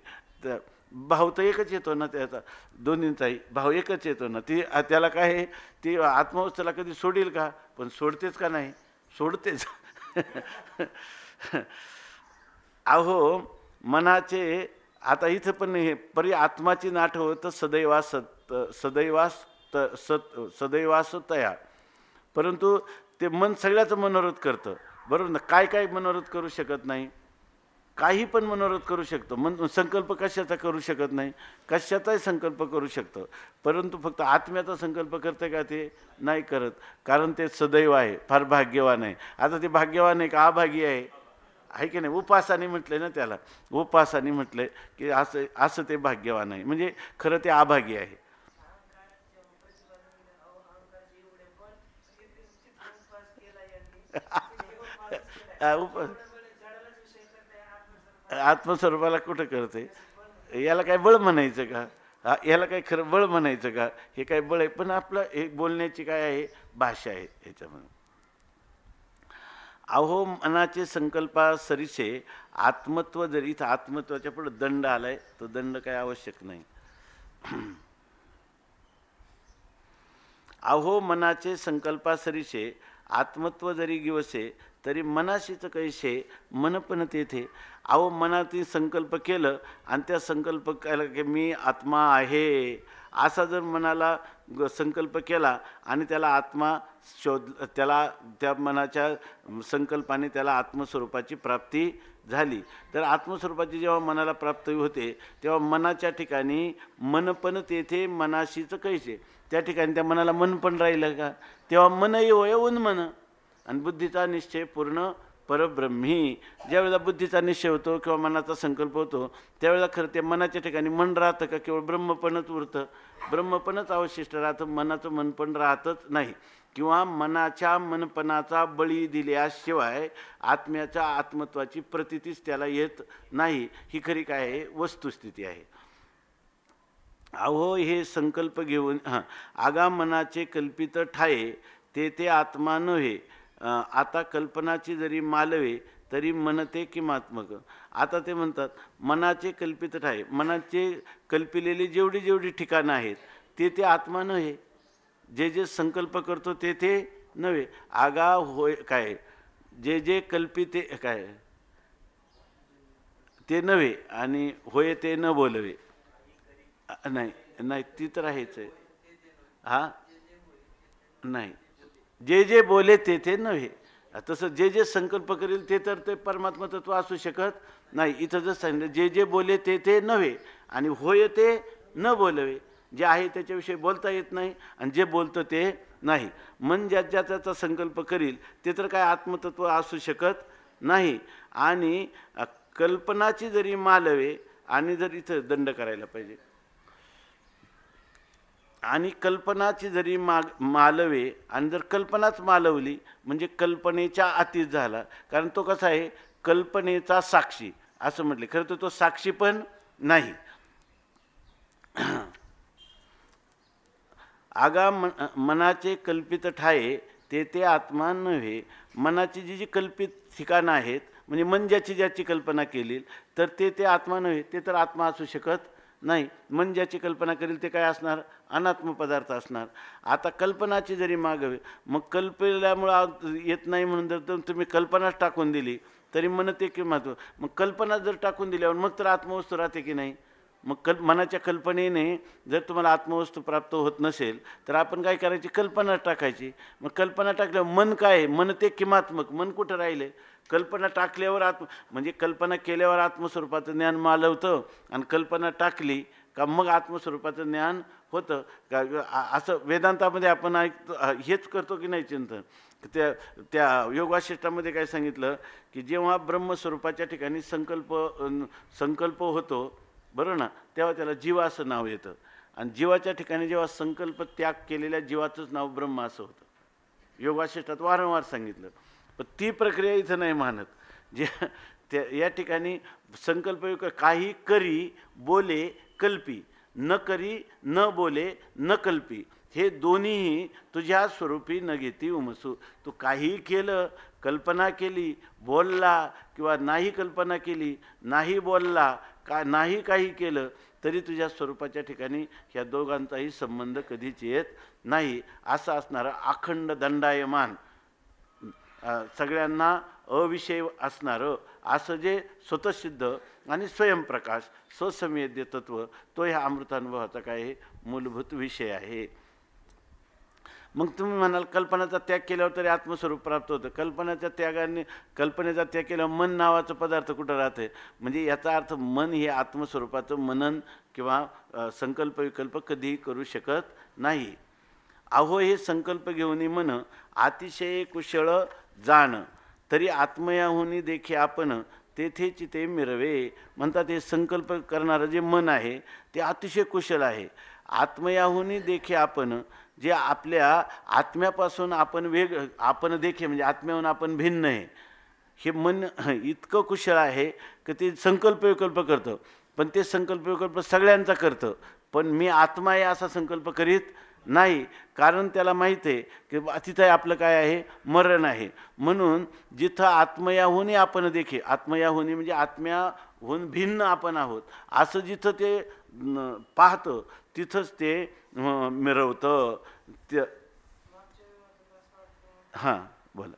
A: तर भाव तर एकच येतो ना त्याचा, दोन्हींचाही भाव एकच येतो ना. ती त्याला काय आहे, ती आत्मावस्थेला कधी सोडील का, पण सोडतेच का नाही, सोडतेच. अहो मनाचे, आता इथं पण हे परी आत्माची नाठवत सदैवास तया, परंतु ते मन सगळ्याचं मनोरथ करतं, बरोबर ना. काय काय मनोरथ करू शकत नाही, काही पण मनोरथ करू शकतो, मन संकल्प कशाचा करू शकत नाही, कशाचाही संकल्प करू शकतं, परंतु फक्त आत्म्याचा संकल्प करते का, ते नाही करत, कारण ते सदैव आहे, फार भाग्यवान आहे. आता ते भाग्यवान आहे का अभागी आहे की नाही. उपासाने म्हटले ना त्याला, उपासाने म्हटले की असं असं ते भाग्यवान आहे, म्हणजे खरं ते अभागी आहे. आत्मस्वरूपाला कुठं करते, याला काय बळ म्हणायचं का, याला काय खरं बळ म्हणायचं का, हे काय बळ आहे, पण आपलं हे बोलण्याची काय आहे, भाषा आहे ह्याच्यामध्ये. अहो मनाचे संकल्पा सरीचे आत्मत्व, जरी इथं आत्मत्वाच्या पुढे दंड आलाय, तो दंड काय आवश्यक नाही. अहो मनाचे संकल्पा सरीचे आत्मत्व जरी गिवसे तरी मनाशीच कैसे मन पण तेथे. अहो मनातील संकल्प केलं आणि त्या संकल्प केला की मी आत्मा आहे, असा जर मनाला संकल्प केला आणि त्याला आत्मा शोध, त्याला त्या मनाच्या संकल्पाने त्याला आत्मस्वरूपाची प्राप्ती झाली, तर आत्मस्वरूपाची जेव्हा मनाला प्राप्ती होते तेव्हा मनाच्या ठिकाणी मन पण तेथे मनाशीच कैसे, त्या ठिकाणी त्या मनाला मन पण राहिलं का, तेव्हा मन होय उन्मन, आणि बुद्धीचा निश्चय पूर्ण परब्रह्मी. ज्यावेळेला बुद्धीचा निश्चय होतो किंवा मनाचा संकल्प होतो त्यावेळेला खरं त्या मनाच्या ठिकाणी मन राहतं का, केवळ ब्रह्मपणच उरतं, ब्रह्मपणच अवशिष्ट राहतं, मनाचं मनपण राहतच नाही. किंवा मनाच्या मनपणाचा बळी दिल्याशिवाय आत्म्याच्या आत्मत्वाची प्रतीतीच त्याला येत नाही. ही खरी काय आहे, वस्तुस्थिती आहे. अहो हे संकल्प घेऊन आगा मनाचे कल्पित ठाये ते आत्मा नव्हे, आता कल्पनाची जरी मालवे तरी मनते किमात्मक. आता ते म्हणतात मनाचे कल्पित ठाये, मनाचे कल्पिलेली जेवढी जेवढी ठिकाणं आहेत ते आत्मा नव्हे, जे जे संकल्प करतो ते नव्हे. आगा होय काय, जे कल्पिते काय ते नव्हे, आणि होय ते न बोलवे. नाही नाही ती तर आहेच आहे. हा नाही जे जे बोले ते ते नव्हे. तसं जे जे संकल्प करेल ते तर ते परमात्मा तत्व असू शकत नाही. इथं जर सांगितलं जे जे बोले ते ते नव्हे आणि होय ते न बोलवे. जे आहे त्याच्याविषयी बोलता येत नाही आणि जे बोलतं ते नाही. मन ज्या त्याचा संकल्प करील ते तर काय आत्मतत्व असू शकत नाही. आणि कल्पनाची जरी मालवे आणि जर इथं दंड करायला पाहिजे आणि कल्पनाची जरी मालवे आणि जर कल्पनाच मालवली म्हणजे कल्पनेच्या अतीत झाला. कारण तो कसा आहे कल्पनेचा साक्षी असं म्हटले. खरं तर तो साक्षी पण नाही. आगा मनाचे कल्पित ठाये ते ते आत्मा नव्हे. मनाची जी जी कल्पित ठिकाणं आहेत म्हणजे मन ज्याची कल्पना केली तर ते ते आत्मा नव्हे. ते तर आत्मा असू शकत नाही. मन ज्याची कल्पना करेल ते काय असणार अनात्म पदार्थ असणार. आता कल्पनाची जरी मागवे मग कल्पल्यामुळं येत नाही म्हणून जर तुम्ही कल्पनाच टाकून दिली तरी मन ते की महत्व. मग कल्पना जर टाकून दिल्यावर मग तर आत्मवस्तू राहते की नाही. मग मनाच्या कल्पनेने जर तुम्हाला आत्मवस्तू प्राप्त होत नसेल तर आपण काय करायची कल्पना टाकायची. मग कल्पना टाकल्यावर मन काय आहे मन ते किमात्मक. मन कुठं राहिले कल्पना टाकल्यावर म्हणजे कल्पना केल्यावर आत्मस्वरूपाचं ज्ञान मालवतं आणि कल्पना टाकली का मग आत्मस्वरूपाचं ज्ञान होतं का. असं वेदांतामध्ये आपण हेच करतो की नाही चिंतन. त्या योगवासिष्ठामध्ये काय सांगितलं की जेव्हा ब्रह्मस्वरूपाच्या ठिकाणी संकल्प होतो बरोबर ना तेव्हा त्याला जीव असं नाव येतं आणि जीवाच्या ठिकाणी जेव्हा संकल्प त्याग केलेल्या जीवाचंच नाव ब्रह्म असं होतं. योगवासिष्ठात वारंवार सांगितलं. पण ती प्रक्रिया इथं नाही मानत. जे त्या या ठिकाणी संकल्प काही करी बोले कल्पी न करी न बोले न कल्पी हे दोन्हीही तुझ्या स्वरूपी न घेती उमसू. तू काही केलं कल्पना केली बोलला किंवा नाही कल्पना केली नाही बोलला का नाही काही केलं तरी तुझ्या स्वरूपाच्या ठिकाणी ह्या दोघांचाही संबंध कधीच येत नाही. असं असणारं अखंड दंडायमान सगळ्यांना अविषय असणारं असं जे स्वतःसिद्ध आणि स्वयंप्रकाश स्वसंवेद्य तत्व तो ह्या अमृतानुभवाचा काय मूलभूत विषय आहे. मग तुम्ही म्हणाल कल्पनाचा त्याग केल्यावर तरी आत्मस्वरूप प्राप्त होतं. कल्पनेचा त्याग केल्यावर मन नावाचं पदार्थ कुठं राहते. म्हणजे याचा अर्थ मन हे आत्मस्वरूपाचं मनन किंवा संकल्प विकल्प कधीही करू शकत नाही. अहो हे संकल्प घेऊन मन अतिशय कुशळ जाण तरी आत्मयाहुनी देखी आपण तेथेची ते मिरवे. म्हणतात हे संकल्प करणारं जे मन आहे ते अतिशय कुशल आहे. आत्मयाहुनी देखी आपण जे आपल्या आत्म्यापासून आपण देखे म्हणजे आत्म्याहून आपण भिन्न आहे हे मन इतकं कुशल आहे की ते संकल्प विकल्प करतं. पण ते संकल्प विकल्प सगळ्यांचा करतं पण मी आत्मा आहे असा संकल्प करीत नाही. कारण त्याला माहीत आहे की तिथं आपलं काय आहे मरण आहे. म्हणून जिथं आत्मयाहुनी आपण देखे आत्मयाहुनी म्हणजे आत्म्याहून भिन्न आपण आहोत असं जिथं ते पाहतं तिथंच ते मिरवतं. हां बोला.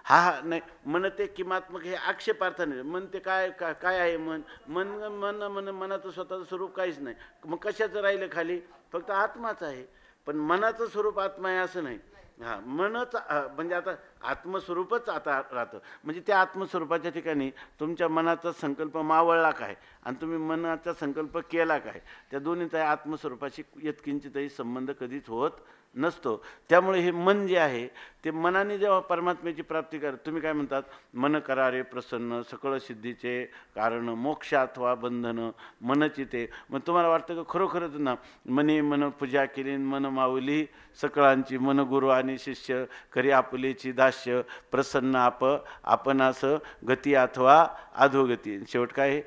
A: हा हा नाही मन ते किमात्मक हे आक्षेपार्थ नाही. मन ते काय आहे मनाचं स्वतःचं स्वरूप काहीच नाही. मग कशाचं राहिलं खाली फक्त आत्माच आहे. पण मनाचं स्वरूप आत्मा आहे असं नाही. हां मनच म्हणजे आता आत्मस्वरूपच आता राहतं. म्हणजे त्या आत्मस्वरूपाच्या ठिकाणी तुमच्या मनाचा संकल्प मावळला काय आणि तुम्ही मनाचा संकल्प केला काय त्या दोन्हीचा आत्मस्वरूपाशी यत्किंचितही संबंध कधीच होत नसतो. त्यामुळे हे मन जे आहे ते मनाने जेव्हा परमात्म्याची प्राप्ती तुम्ही काय म्हणतात मन करारे प्रसन्न सकळ सिद्धीचे कारण मोक्ष अथवा बंधन मनची ते. मग तुम्हाला वाटतं का खरोखरच ना मन पूजा केली मन माऊली सकळांची मन गुरु आणि शिष्य करी आपुलेची दास्य प्रसन्न आपण असं गती अथवा अधोगती. शेवट काय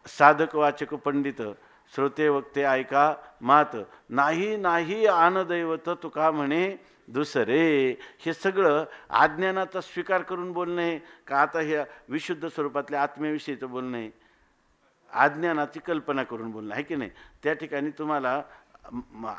A: साधक वाचक पंडित श्रोते वक्ते ऐका मात नाही नाही आनदैवत तुका म्हणे दुसरे. हे सगळं अज्ञानाचा स्वीकार करून बोलणे का आता हे विशुद्ध स्वरूपातल्या आत्म्याविषयीचं बोलणे अज्ञानाची कल्पना करून बोलणं आहे की नाही. त्या ठिकाणी तुम्हाला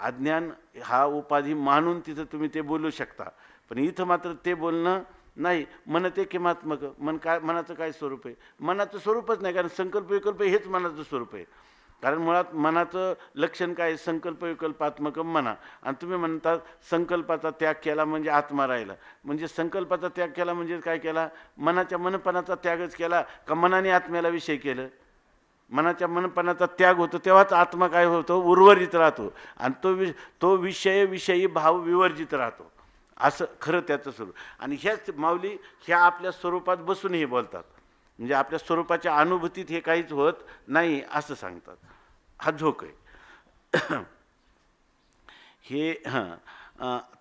A: अज्ञान हा उपाधी मानून तिथं तुम्ही ते बोलू शकता. पण इथं मात्र ते बोलणं नाही. मन ते किमात्मक, मन काय, मनाचं काय स्वरूप आहे? मनाचं स्वरूपच नाही, कारण संकल्प विकल्प हेच मनाचं स्वरूप आहे. कारण मुळात मनाचं लक्षण काय? संकल्प विकल्पात्मक मना. आणि तुम्ही म्हणतात संकल्पाचा त्याग केला म्हणजे आत्मा राहिला. म्हणजे संकल्पाचा त्याग केला म्हणजे काय केला? मनाच्या मनपणाचा त्यागच केला का मनाने आत्म्याला विषय केलं? मनाच्या मनपणाचा त्याग होतो तेव्हाच आत्मा काय होतो? उर्वरित राहतो. आणि तो विषयी भाव विवर्जित राहतो. असं खरं त्याचं स्वरूप. आणि ह्याच माऊली ह्या आपल्या स्वरूपात बसून हे बोलतात. म्हणजे आपल्या स्वरूपाच्या अनुभूतीत हे काहीच होत नाही असं सांगतात. हा झोक आहे. हे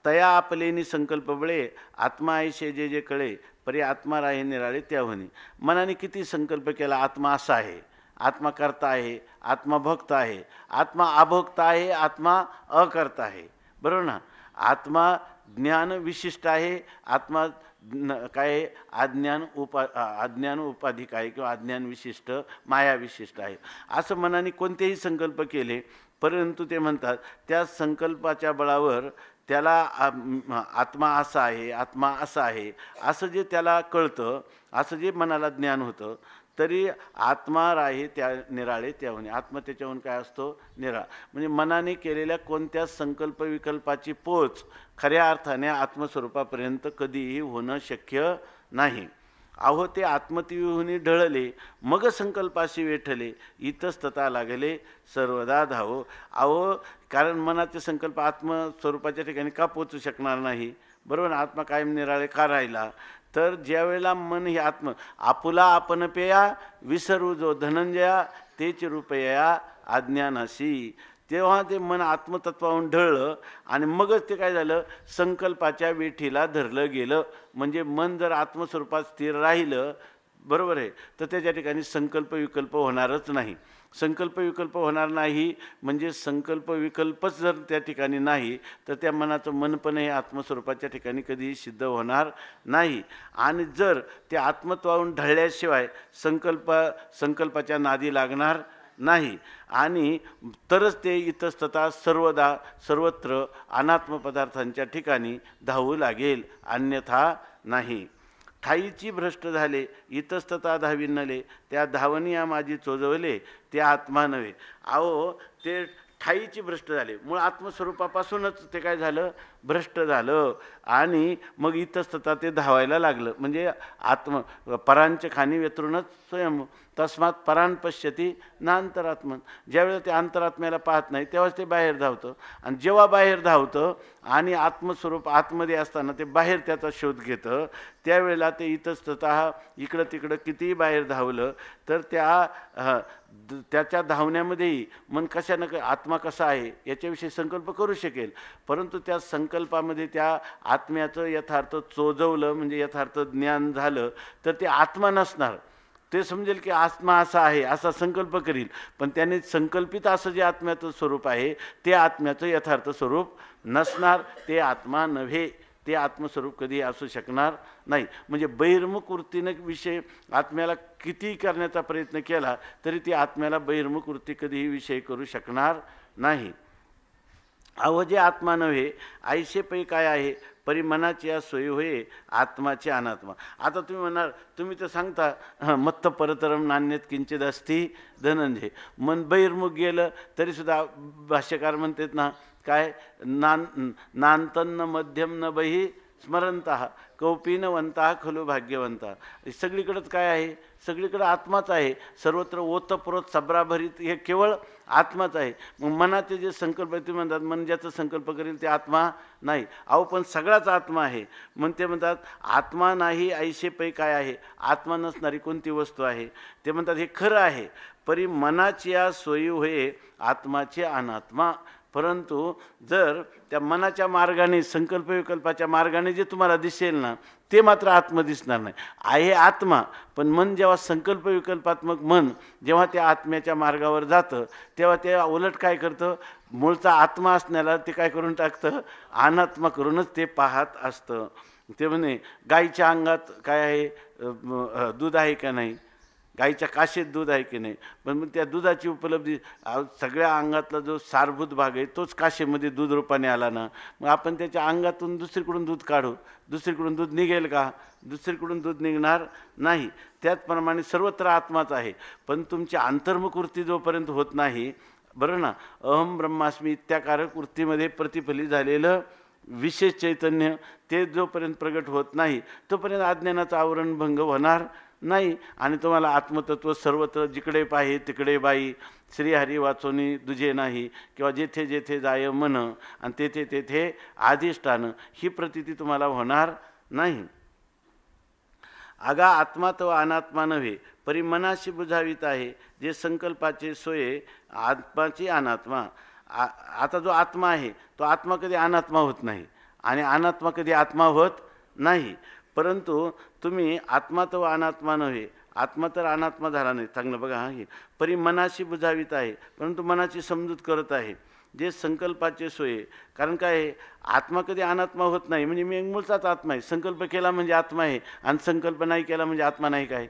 A: तया आपलेनी संकल्प बळे आत्मा ऐशे जे जे कळे परी आत्मा राहे निराळे त्याहुनी. मनाने किती संकल्प केला आत्मा असा आहे, आत्मा करता आहे, आत्मा भोगता आहे, आत्मा अभोगता आहे, आत्मा अकर्ता आहे. बरोबर ना? आत्मा ज्ञान विशिष्ट आहे, आत्मा काय अज्ञान उपाधिक आहे किंवा अज्ञान विशिष्ट, माया विशिष्ट आहे. असं मनाने कोणतेही संकल्प केले, परंतु ते म्हणतात त्या संकल्पाच्या बळावर त्याला आत्मा असा आहे, आत्मा असा आहे असं जे त्याला कळतं, असं जे मनाला ज्ञान होतं, तरी आत्मा राहे त्या निराळे त्याहून. आत्मा त्याच्याहून काय असतो? निराळा. म्हणजे मनाने केलेल्या कोणत्या संकल्प विकल्पाची पोच खऱ्या अर्थाने आत्मस्वरूपापर्यंत कधीही होणं शक्य नाही. अहो ते आत्मतीहून ढळले मग संकल्पाशी वेठले इतस्तता लागले सर्वदा धावो. अहो कारण मनाचे संकल्प आत्मस्वरूपाच्या ठिकाणी का पोचू शकणार नाही? बरोबर. आत्मा कायम निराळे का राहिला? तर ज्यावेळेला मन हे आपुला आपण पेया विसरू जो धनंजया तेच रूपया अज्ञानाशी, तेव्हा ते मन आत्मतत्वाहून ढळलं आणि मगच ते काय झालं? संकल्पाच्या वेठीला धरलं गेलं. म्हणजे मन जर आत्मस्वरूपात स्थिर राहिलं, बरोबर आहे, तर त्याच्या ठिकाणी संकल्प विकल्प होणारच नाही. संकल्प विकल्प होणार नाही म्हणजे संकल्प विकल्पच जर त्या ठिकाणी नाही तर त्या मनाचं मनपण हे आत्मस्वरूपाच्या ठिकाणी कधीही सिद्ध होणार नाही. आणि जर ते आत्मत्वाहून ढळल्याशिवाय संकल्पाच्या नादी लागणार नाही. आणि तरच ते इतस्तता सर्वत्र अनात्म पदार्थांच्या ठिकाणी धावू लागेल, अन्यथा नाही. ठाईची भ्रष्ट झाले इतस्तता धावी नले त्या धावनिया माझी चोजवले ते आत्मा नव्हे. अहो ते ठाईची भ्रष्ट झाले, मूळ आत्मस्वरूपापासूनच ते काय झालं? भ्रष्ट झालं. आणि मग इतस्तता ते धावायला लागलं. म्हणजे परांच खानी व्यतरूनच स्वयं तस्मात परान पश्यती ना अंतरात्मन. ज्यावेळेला ते अंतरात्म्याला पाहत नाही तेव्हाच ते बाहेर धावतं. आणि जेव्हा बाहेर धावतं आणि आत्मस्वरूप आतमध्ये असताना ते बाहेर त्याचा शोध घेतं, त्यावेळेला ते इतस्ततः इकडं तिकडं कितीही बाहेर धावलं तर त्याच्या धावण्यामध्येही मन कशानं आत्मा कसा आहे याच्याविषयी संकल्प करू शकेल. परंतु त्या संकल्पामध्ये त्या आत्म्याचं यथार्थ चोजवलं म्हणजे यथार्थ ज्ञान झालं तर ते आत्मा नसणार. ते समजेल की आत्मा असा आहे असा संकल्प करील, पण त्याने संकल्पित असं जे आत्म्याचं स्वरूप आहे ते आत्म्याचं यथार्थ स्वरूप नसणार. ते आत्मा नव्हे, ते आत्मस्वरूप कधी असू शकणार नाही. म्हणजे बहिर्मुख वृत्तीने विषय आत्म्याला किती करण्याचा प्रयत्न केला तरी ती आत्म्याला बहिर्मुख वृत्ती कधीही विषय करू शकणार नाही. अहो जे आत्मा नव्हे ऐशे पै काय आहे परी मनाची या सोयी होय आत्माचे अनात्मा. आता तुम्ही म्हणाल, तुम्ही तर सांगता मत्त परतरम नान्यत किंचित असती धनंजय. मन बहिर्मुख गेलं तरीसुद्धा भाष्यकार म्हणतात ना काय? नांतन्न मध्यम न बही स्मरंतः कौपीनवंता खलु भाग्यवंता. सगळीकडंच काय आहे? सगळीकडं आत्माच आहे. सर्वत्र ओतप्रोत सब्राभरीत हे केवळ आत्माच आहे. मग मनाचे जे संकल्प आहे, तुम्ही म्हणतात मन ज्याचा संकल्प करेल ते आत्मा नाही. अहो पण सगळाच आत्मा आहे. मग ते म्हणतात आत्मा नाही ऐशे पै काय आहे? आत्मा नसणारी कोणती वस्तू आहे? ते म्हणतात हे खरं आहे, परी मनाची या सोयी होय आत्माचे अनात्मा. परंतु जर त्या मनाच्या मार्गाने संकल्प विकल्पाच्या मार्गाने जे तुम्हाला दिसेल ना ते मात्र आत्मा दिसणार नाही. आहे आत्मा, पण मन जेव्हा संकल्प विकल्पात्मक मन जेव्हा त्या आत्म्याच्या मार्गावर जातं तेव्हा ते उलट काय करतं? मूळचा आत्मा असण्याला ते काय करून टाकतं? अनात्मा करूनच ते पाहत असतं. ते म्हणे गाईच्या अंगात काय आहे? दूध आहे का नाही? गाईच्या काशेत दूध आहे की नाही, पण मग त्या दुधाची उपलब्धी सगळ्या अंगातला जो सारभूत भाग आहे तोच काशेमध्ये दूध रूपाने आला ना, मग आपण त्याच्या अंगातून दुसरीकडून दूध काढू, दुसरीकडून दूध निघेल का? दुसरीकडून दूध निघणार नाही. त्याचप्रमाणे सर्वत्र आत्माच आहे, पण तुमची अंतर्मुख वृत्ती जोपर्यंत होत नाही, बरं ना, अहम ब्रह्मास्मी इत्याकारक वृत्तीमध्ये प्रतिफलित झालेलं विशेष चैतन्य ते जोपर्यंत प्रगट होत नाही तोपर्यंत अज्ञानाचं आवरणभंग होणार नाही. आणि तुम्हाला आत्मतत्व सर्वत्र जिकडे पाहे तिकडे बाई, श्रीहरी वाचोनी दुजे नाही, किंवा जेथे जेथे जाय मन आणि तेथे तेथे अधिष्ठान, ही प्रतीती तुम्हाला होणार नाही. आगा आत्मा तो अनात्मा नव्हे, परी मनाशी बुझावीत आहे, जे संकल्पाचे सोये आत्माची अनात्मा. आता जो आत्मा आहे तो आत्मा कधी अनात्मा होत नाही आणि अनात्मा कधी आत्मा होत नाही. परंतु तुम्ही आत्मा तो अनात्मा नव्हे, आत्मा तर अनात्मा झाला नाही. चांगलं बघा, हा परी मनाशी बुझावीत आहे, परंतु मनाची समजूत करत आहे, जे संकल्पाचे सोये. कारण काय, आत्मा कधी अनात्मा होत नाही, म्हणजे मी मूळचाच आत्मा आहे. संकल्प केला म्हणजे आत्मा आहे, आणि संकल्प नाही केला म्हणजे आत्मा नाही. काय,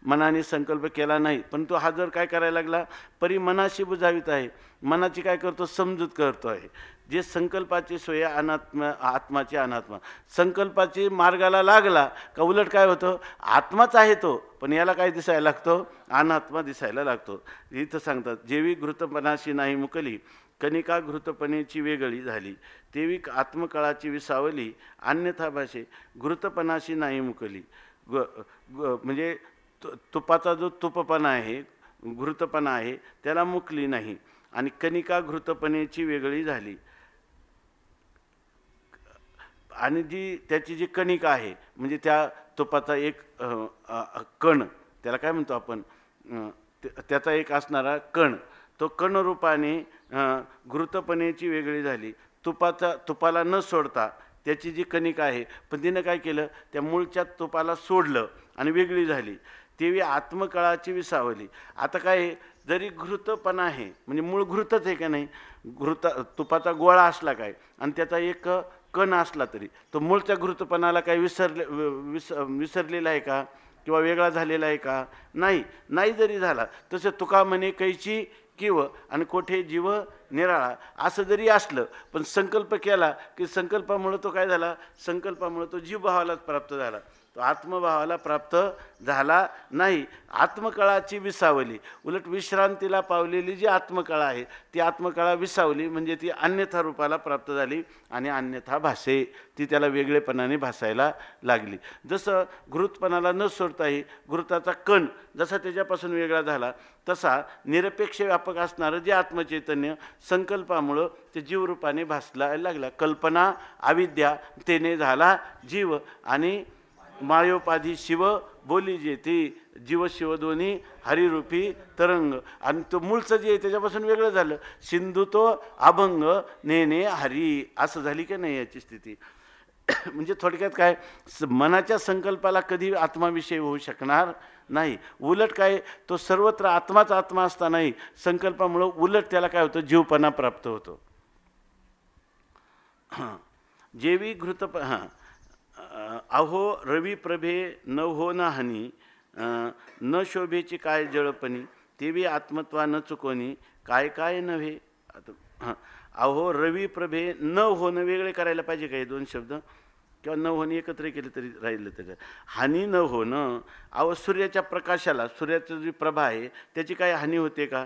A: मनाने संकल्प केला नाही, परंतु हा जर काय करायला लागला, परी मनाशी बुझावीत आहे, मनाची काय करतो, समजूत करतो आहे. जे संकल्पाची सोय अनात्मा, आत्माची अनात्मा. संकल्पाची मार्गाला लागला का उलट काय होतं, आत्माच आहे तो, पण याला काय दिसायला लागतो, अनात्मा दिसायला लागतो. इथं सांगतात, जेवी घृतपणाशी नाही मुकली, कणिका घृतपणेची वेगळी झाली, तेवी आत्मकळाची विसावली, अन्यथा भाषे घृतपणाशी नाही मुकली. म्हणजे तुपाचा जो तुपपणा आहे, घृतपणा आहे, त्याला मुकली नाही, आणि कणिका घृतपणेची वेगळी झाली. आणि त्याची जी कणिका आहे, म्हणजे त्या तुपाचा एक कण, त्याला काय म्हणतो आपण, त्याचा एक असणारा कण, तो कणरूपाने घृतपणेची वेगळी झाली. तुपाला न सोडता त्याची जी कणिका आहे, पण तिनं काय केलं, त्या मूळच्या तुपाला सोडलं आणि वेगळी झाली, तेवी आत्मकळाची विसावली. आता काय, जरी घृतपणा आहे, म्हणजे मूळ घृतच आहे का नाही, तुपाचा गोळा असला काय आणि त्याचा एक कण असला तरी तो मूळच्या घृतपणाला काय विसरलेला आहे का, किंवा वेगळा झालेला आहे का? नाही जरी झाला, तसं तुका म्हणे कैची किव आणि कोठे जीव निराळा, असं जरी असलं, पण संकल्प केला की संकल्पामुळं तो काय झाला, संकल्पामुळं तो जीवभावालाच प्राप्त झाला, तो आत्मभावाला प्राप्त झाला नाही. आत्मकळाची विसावली, उलट विश्रांतीला पावलेली जी आत्मकळा आहे ती आत्मकळा विसावली, म्हणजे ती अन्यथा रूपाला प्राप्त झाली आणि अन्यथा भासे, ती त्याला वेगळेपणाने भासायला लागली. जसं घृतपणाला न सोडताही घृताचा कण जसा त्याच्यापासून वेगळा झाला, तसा निरपेक्ष व्यापक असणारं जे आत्मचैतन्य संकल्पामुळं ते जीवरूपाने भासला लागला. कल्पना अविद्या तेने झाला जीव, आणि मायोपाधी शिव बोली जे ती जीव शिव दोन्ही हरिरूपी तरंग. आणि तो मूळचं जे आहे त्याच्यापासून वेगळं झालं, सिंधू तो अभंग नेने हरी, असं झाली की नाही याची स्थिती. म्हणजे थोडक्यात काय, मनाच्या संकल्पाला कधी आत्माविषयी होऊ शकणार नाही. उलट काय, तो सर्वत्र आत्माच आत्मा असतानाही संकल्पामुळं उलट त्याला काय होतं, जीवपणा प्राप्त होतो. जेवी घृत अहो रवी प्रभे न हो न हानी, न शोभेची काय जळपणी, तेवी आत्मत्वा न चुकोनी, काय काय नव्हे. अहो रवी प्रभे न होणं वेगळे करायला पाहिजे का हे दोन शब्द, किंवा न होणे एकत्र केले तरी राहिलं तर, हानी न होणं. अहो सूर्याच्या प्रकाशाला, सूर्याचं जी प्रभा आहे त्याची काय हानी होते का,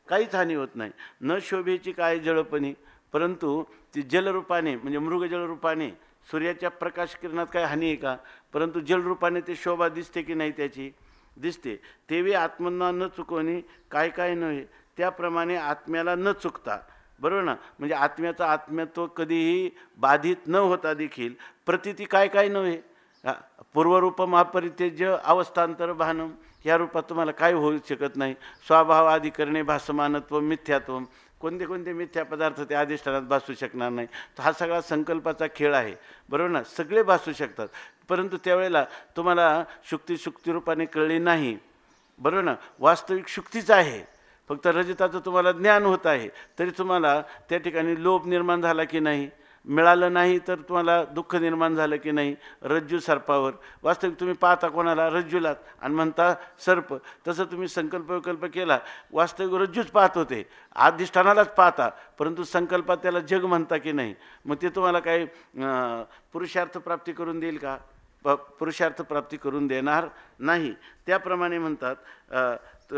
A: काहीच हानी होत नाही. न शोभेची काय जळपणी, परंतु ती जलरूपाने म्हणजे मृगजलरूपाने सूर्याच्या प्रकाश किरणात काय हानी आहे का, परंतु जलरूपाने ते शोभा दिसते की नाही, त्याची दिसते. तेवी आत्मना न चुकवणी, काय काय नव्हे, त्याप्रमाणे आत्म्याला न चुकता, बरोबर ना, म्हणजे आत्म्याचा आत्म्यत्व कधीही बाधित न होता देखील प्रतीती काय काय नव्हे. पूर्वरूपम अपरित्यज्य अवस्थांतर भानम, ह्या रूपात तुम्हाला काय होऊ शकत नाही. स्वभाव आदी करणे भासमानत्व मिथ्यात्व, कोणते कोणते मिथ्या पदार्थ त्या अधिष्ठानात भासू शकणार नाही. तर हा सगळा संकल्पाचा खेळ आहे, बरोबर ना. सगळे भासू शकतात, परंतु त्यावेळेला तुम्हाला शुक्तिरूपाने कळली नाही, बरोबर ना. वास्तविक शुक्तीच आहे, फक्त रजताचं तुम्हाला ज्ञान होत आहे, तरी तुम्हाला त्या ठिकाणी लोभ निर्माण झाला की नाही, मिळालं नाही तर तुम्हाला दुःख निर्माण झालं की नाही, रज्जू सर्पावर. वास्तविक तुम्ही पाहता कोणाला? रज्जूलाच, आणि म्हणता सर्प. तसं तुम्ही संकल्प विकल्प केला, वास्तविक रज्जूच पाहत होते, अधिष्ठानालाच पाहता, परंतु संकल्पात त्याला जग म्हणता की नाही. मग ते तुम्हाला काही पुरुषार्थ प्राप्ती करून देईल का? पुरुषार्थ प्राप्ती करून देणार नाही. त्याप्रमाणे म्हणतात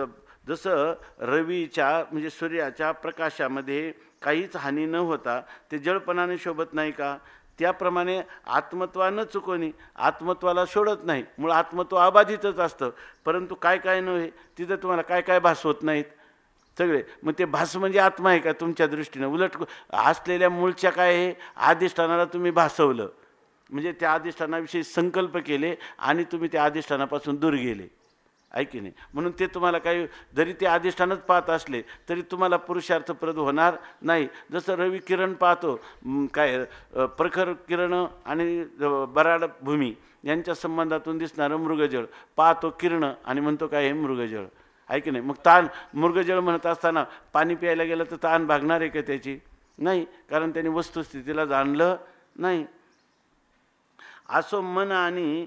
A: जसं रवीच्या म्हणजे सूर्याच्या प्रकाशामध्ये काहीच हानी न होता ते जळपणाने शोभत नाही का, त्याप्रमाणे आत्मत्वा न चुकवणी आत्मत्वाला सोडत नाही. मूळ आत्मत्व अबाधितच असतं, परंतु काय काय नव्हे तिथं तुम्हाला काय काय भास होत नाहीत सगळे. मग ते भास म्हणजे आत्मा आहे का तुमच्या दृष्टीनं? उलट असलेल्या मूळच्या काय आहे, अधिष्ठानाला तुम्ही भासवलं, म्हणजे त्या अधिष्ठानाविषयी संकल्प केले आणि तुम्ही त्या अधिष्ठानापासून दूर गेले, आहे की नाही. म्हणून ते तुम्हाला काही जरी ते अधिष्ठानच पाहत असले तरी तुम्हाला पुरुषार्थप्रद होणार नाही. जसं रवी किरण पाहतो, काय प्रखर किरण आणि बराड भूमी यांच्या संबंधातून दिसणारं मृगजळ पाहतो किरण आणि म्हणतो काय हे मृगजळ, आहे की नाही. मग ताण मृगजळ म्हणत असताना पाणी प्यायला गेलं तर ताण भागणार आहे का त्याची? नाही, कारण त्यांनी वस्तुस्थितीला जाणलं नाही. असो मन आणि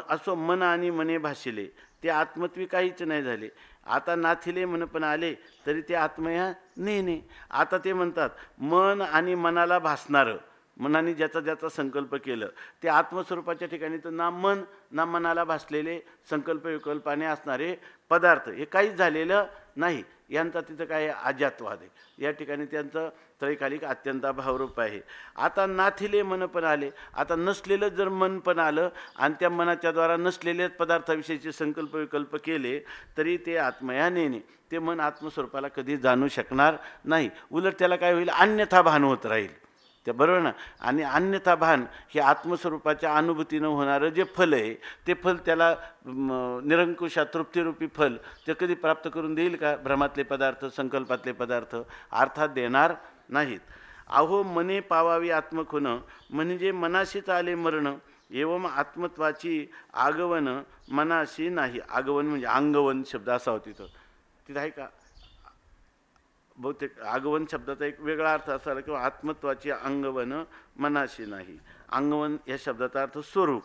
A: असो मन आणि मने भाशिले, ते आत्मत्वी काहीच नाही झाले. आता नाथिले मन पण आले तरी ते आत्मया नेणे. आता ते म्हणतात मन आणि मनाला भासणारं, मनाने ज्याचा ज्याचा संकल्प केलं ते आत्मस्वरूपाच्या ठिकाणी तर ना मन ना मनाला भासलेले संकल्प विकल्पाने असणारे पदार्थ हे काहीच झालेलं नाही. यांचा तिथं काय अजातवाद आहे. या ठिकाणी त्यांचं त्रैकालिक अत्यंत भावरूप आहे. आता नाथिले मन पण आले, आता नसलेलं जर मन पण आलं आणि त्या मनाच्याद्वारा नसलेल्या पदार्थाविषयीचे संकल्प विकल्प केले तरी ते आत्मया नेणे. ते मन आत्मस्वरूपाला कधी जाणू शकणार नाही. उलट त्याला काय होईल, अन्यथा भान होत राहील. ते बरोबर ना. आणि अन्यथा भान हे आत्मस्वरूपाच्या अनुभूतीनं होणारं जे फल आहे ते फल त्याला निरंकुशा तृप्तिरूपी फल ते कधी प्राप्त करून देईल का? भ्रमातले पदार्थ संकल्पातले पदार्थ अर्थात देणार नाहीत. अहो मने पावावी आत्मखुन, म्हणजे मनाशीच आले मरण, एवं आत्मत्वाची आगवन मनाशी नाही. आगवन म्हणजे अंगवन शब्द असा होता तिथं आहे का? बहुतेक आगवन शब्दाचा एक वेगळा अर्थ असायला किंवा आत्मत्वाची अंगवन मनाशी नाही. अंगवन या शब्दाचा अर्थ स्वरूप,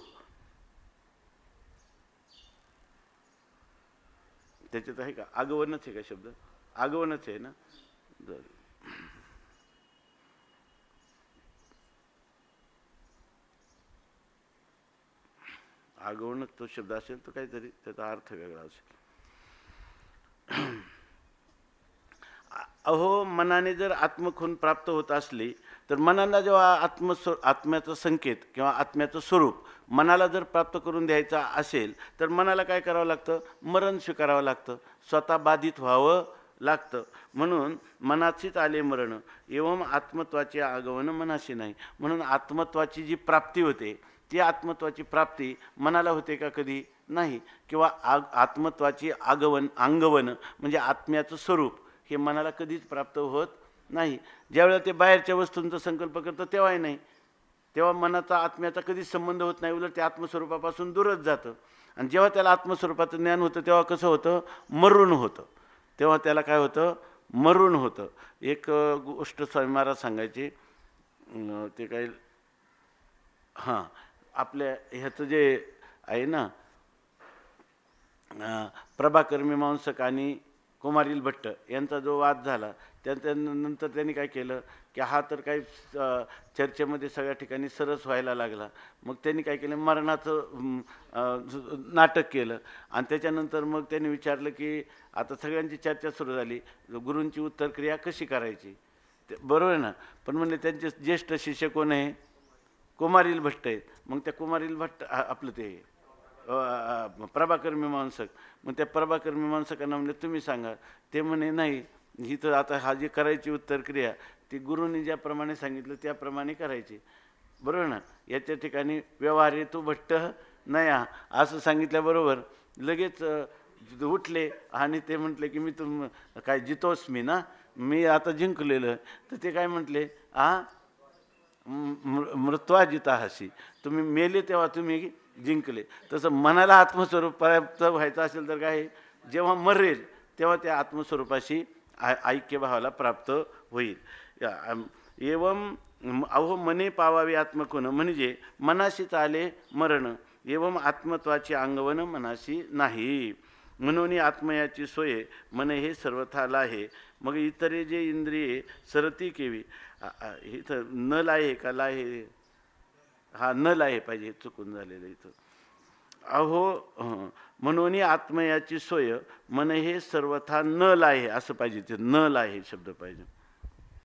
A: त्याच्यात आहे का? आगवनच आहे का शब्द? आगवनच आहे ना. आगवनच तो शब्द असेल तर काहीतरी त्याचा अर्थ वेगळा असेल. अहो मनाने जर आत्मखून प्राप्त होत असली तर मनाला जेव्हा आत्म्याचं संकेत किंवा आत्म्याचं स्वरूप मनाला जर प्राप्त करून द्यायचा असेल तर मनाला काय करावं लागतं? मरण स्वीकारावं लागतं, स्वतः बाधित व्हावं लागतं. म्हणून मनाचीच आले मरण, एवं आत्मत्वाचे आगमन मनाशी नाही. म्हणून आत्मत्वाची जी प्राप्ती होते ती आत्मत्वाची प्राप्ती मनाला होते का? कधी नाही. किंवा आत्मत्वाची अंगवन म्हणजे आत्म्याचं स्वरूप हे मनाला कधीच प्राप्त होत नाही. ज्यावेळेला ते बाहेरच्या वस्तूंचा संकल्प करतं तेव्हाही नाही, तेव्हा मनाचा आत्म्याचा कधीच संबंध होत नाही, उलट ते आत्मस्वरूपापासून दूरच जातं. आणि जेव्हा त्याला आत्मस्वरूपाचं ज्ञान होतं तेव्हा कसं होतं? मरून होतं. तेव्हा त्याला काय होतं? मरून होतं. एक गोष्ट स्वामी महाराज सांगायची, ते काय आपल्या ह्याचं जे आहे ना, प्रभाकर मीमांसक आणि कुमारील भट्ट यांचा जो वाद झाला त्यानंतर त्यांनी काय केलं की हा तर काही चर्चेमध्ये सगळ्या ठिकाणी सरस व्हायला लागला. मग त्यांनी काय केलं, मरणाचं नाटक केलं. आणि त्याच्यानंतर मग त्यांनी विचारलं की आता सगळ्यांची चर्चा सुरू झाली, गुरूंची उत्तरक्रिया कशी करायची. ते बरोबर आहे ना. पण म्हणले त्यांचे ज्येष्ठ शिष्य कोण आहे? कुमारील भट्ट आहेत. मग त्या कुमारील भट्ट आपलं ते प्रभाकर मीमांसक, मग त्या प्रभाकर मीमांसकांना म्हणले तुम्ही सांगा. ते म्हणे नाही, ही तर आता हा जी करायची उत्तरक्रिया ती गुरुंनी ज्याप्रमाणे सांगितलं त्याप्रमाणे करायची. बरोबर ना. याच्या ठिकाणी व्यवहार हेतू भट्ट नया असं सांगितल्याबरोबर लगेच उठले आणि ते म्हटले की मी काय जितोस मी ना, मी आता जिंकलेलं. तर ते काय म्हटले, मृत्वा जिता हसी, तुम्ही मेले तेव्हा तुम्ही जिंकले. तसं मनाला आत्मस्वरूप प्राप्त व्हायचं असेल तर काय, जेव्हा मरेल तेव्हा त्या आत्मस्वरूपाशी ऐक्यभावाला प्राप्त होईल. एवं अहो मने पावावे आत्मकोन, म्हणजे मनाशीच आले मरण. एवं आत्मत्वाची अंगवन मनाशी नाही. म्हणून आत्मयाची सोय मन हे सर्वथाला आहे. मग इतरे जे इंद्रिये सरती केवी. इथं नल आहे का ला आहे? हा नल आहे पाहिजे, चुकून झालेलं इथं. अहो म्हणून आत्मयाची सोय मन हे सर्वथा नल आहे असं पाहिजे, ते नल आहे शब्द पाहिजे.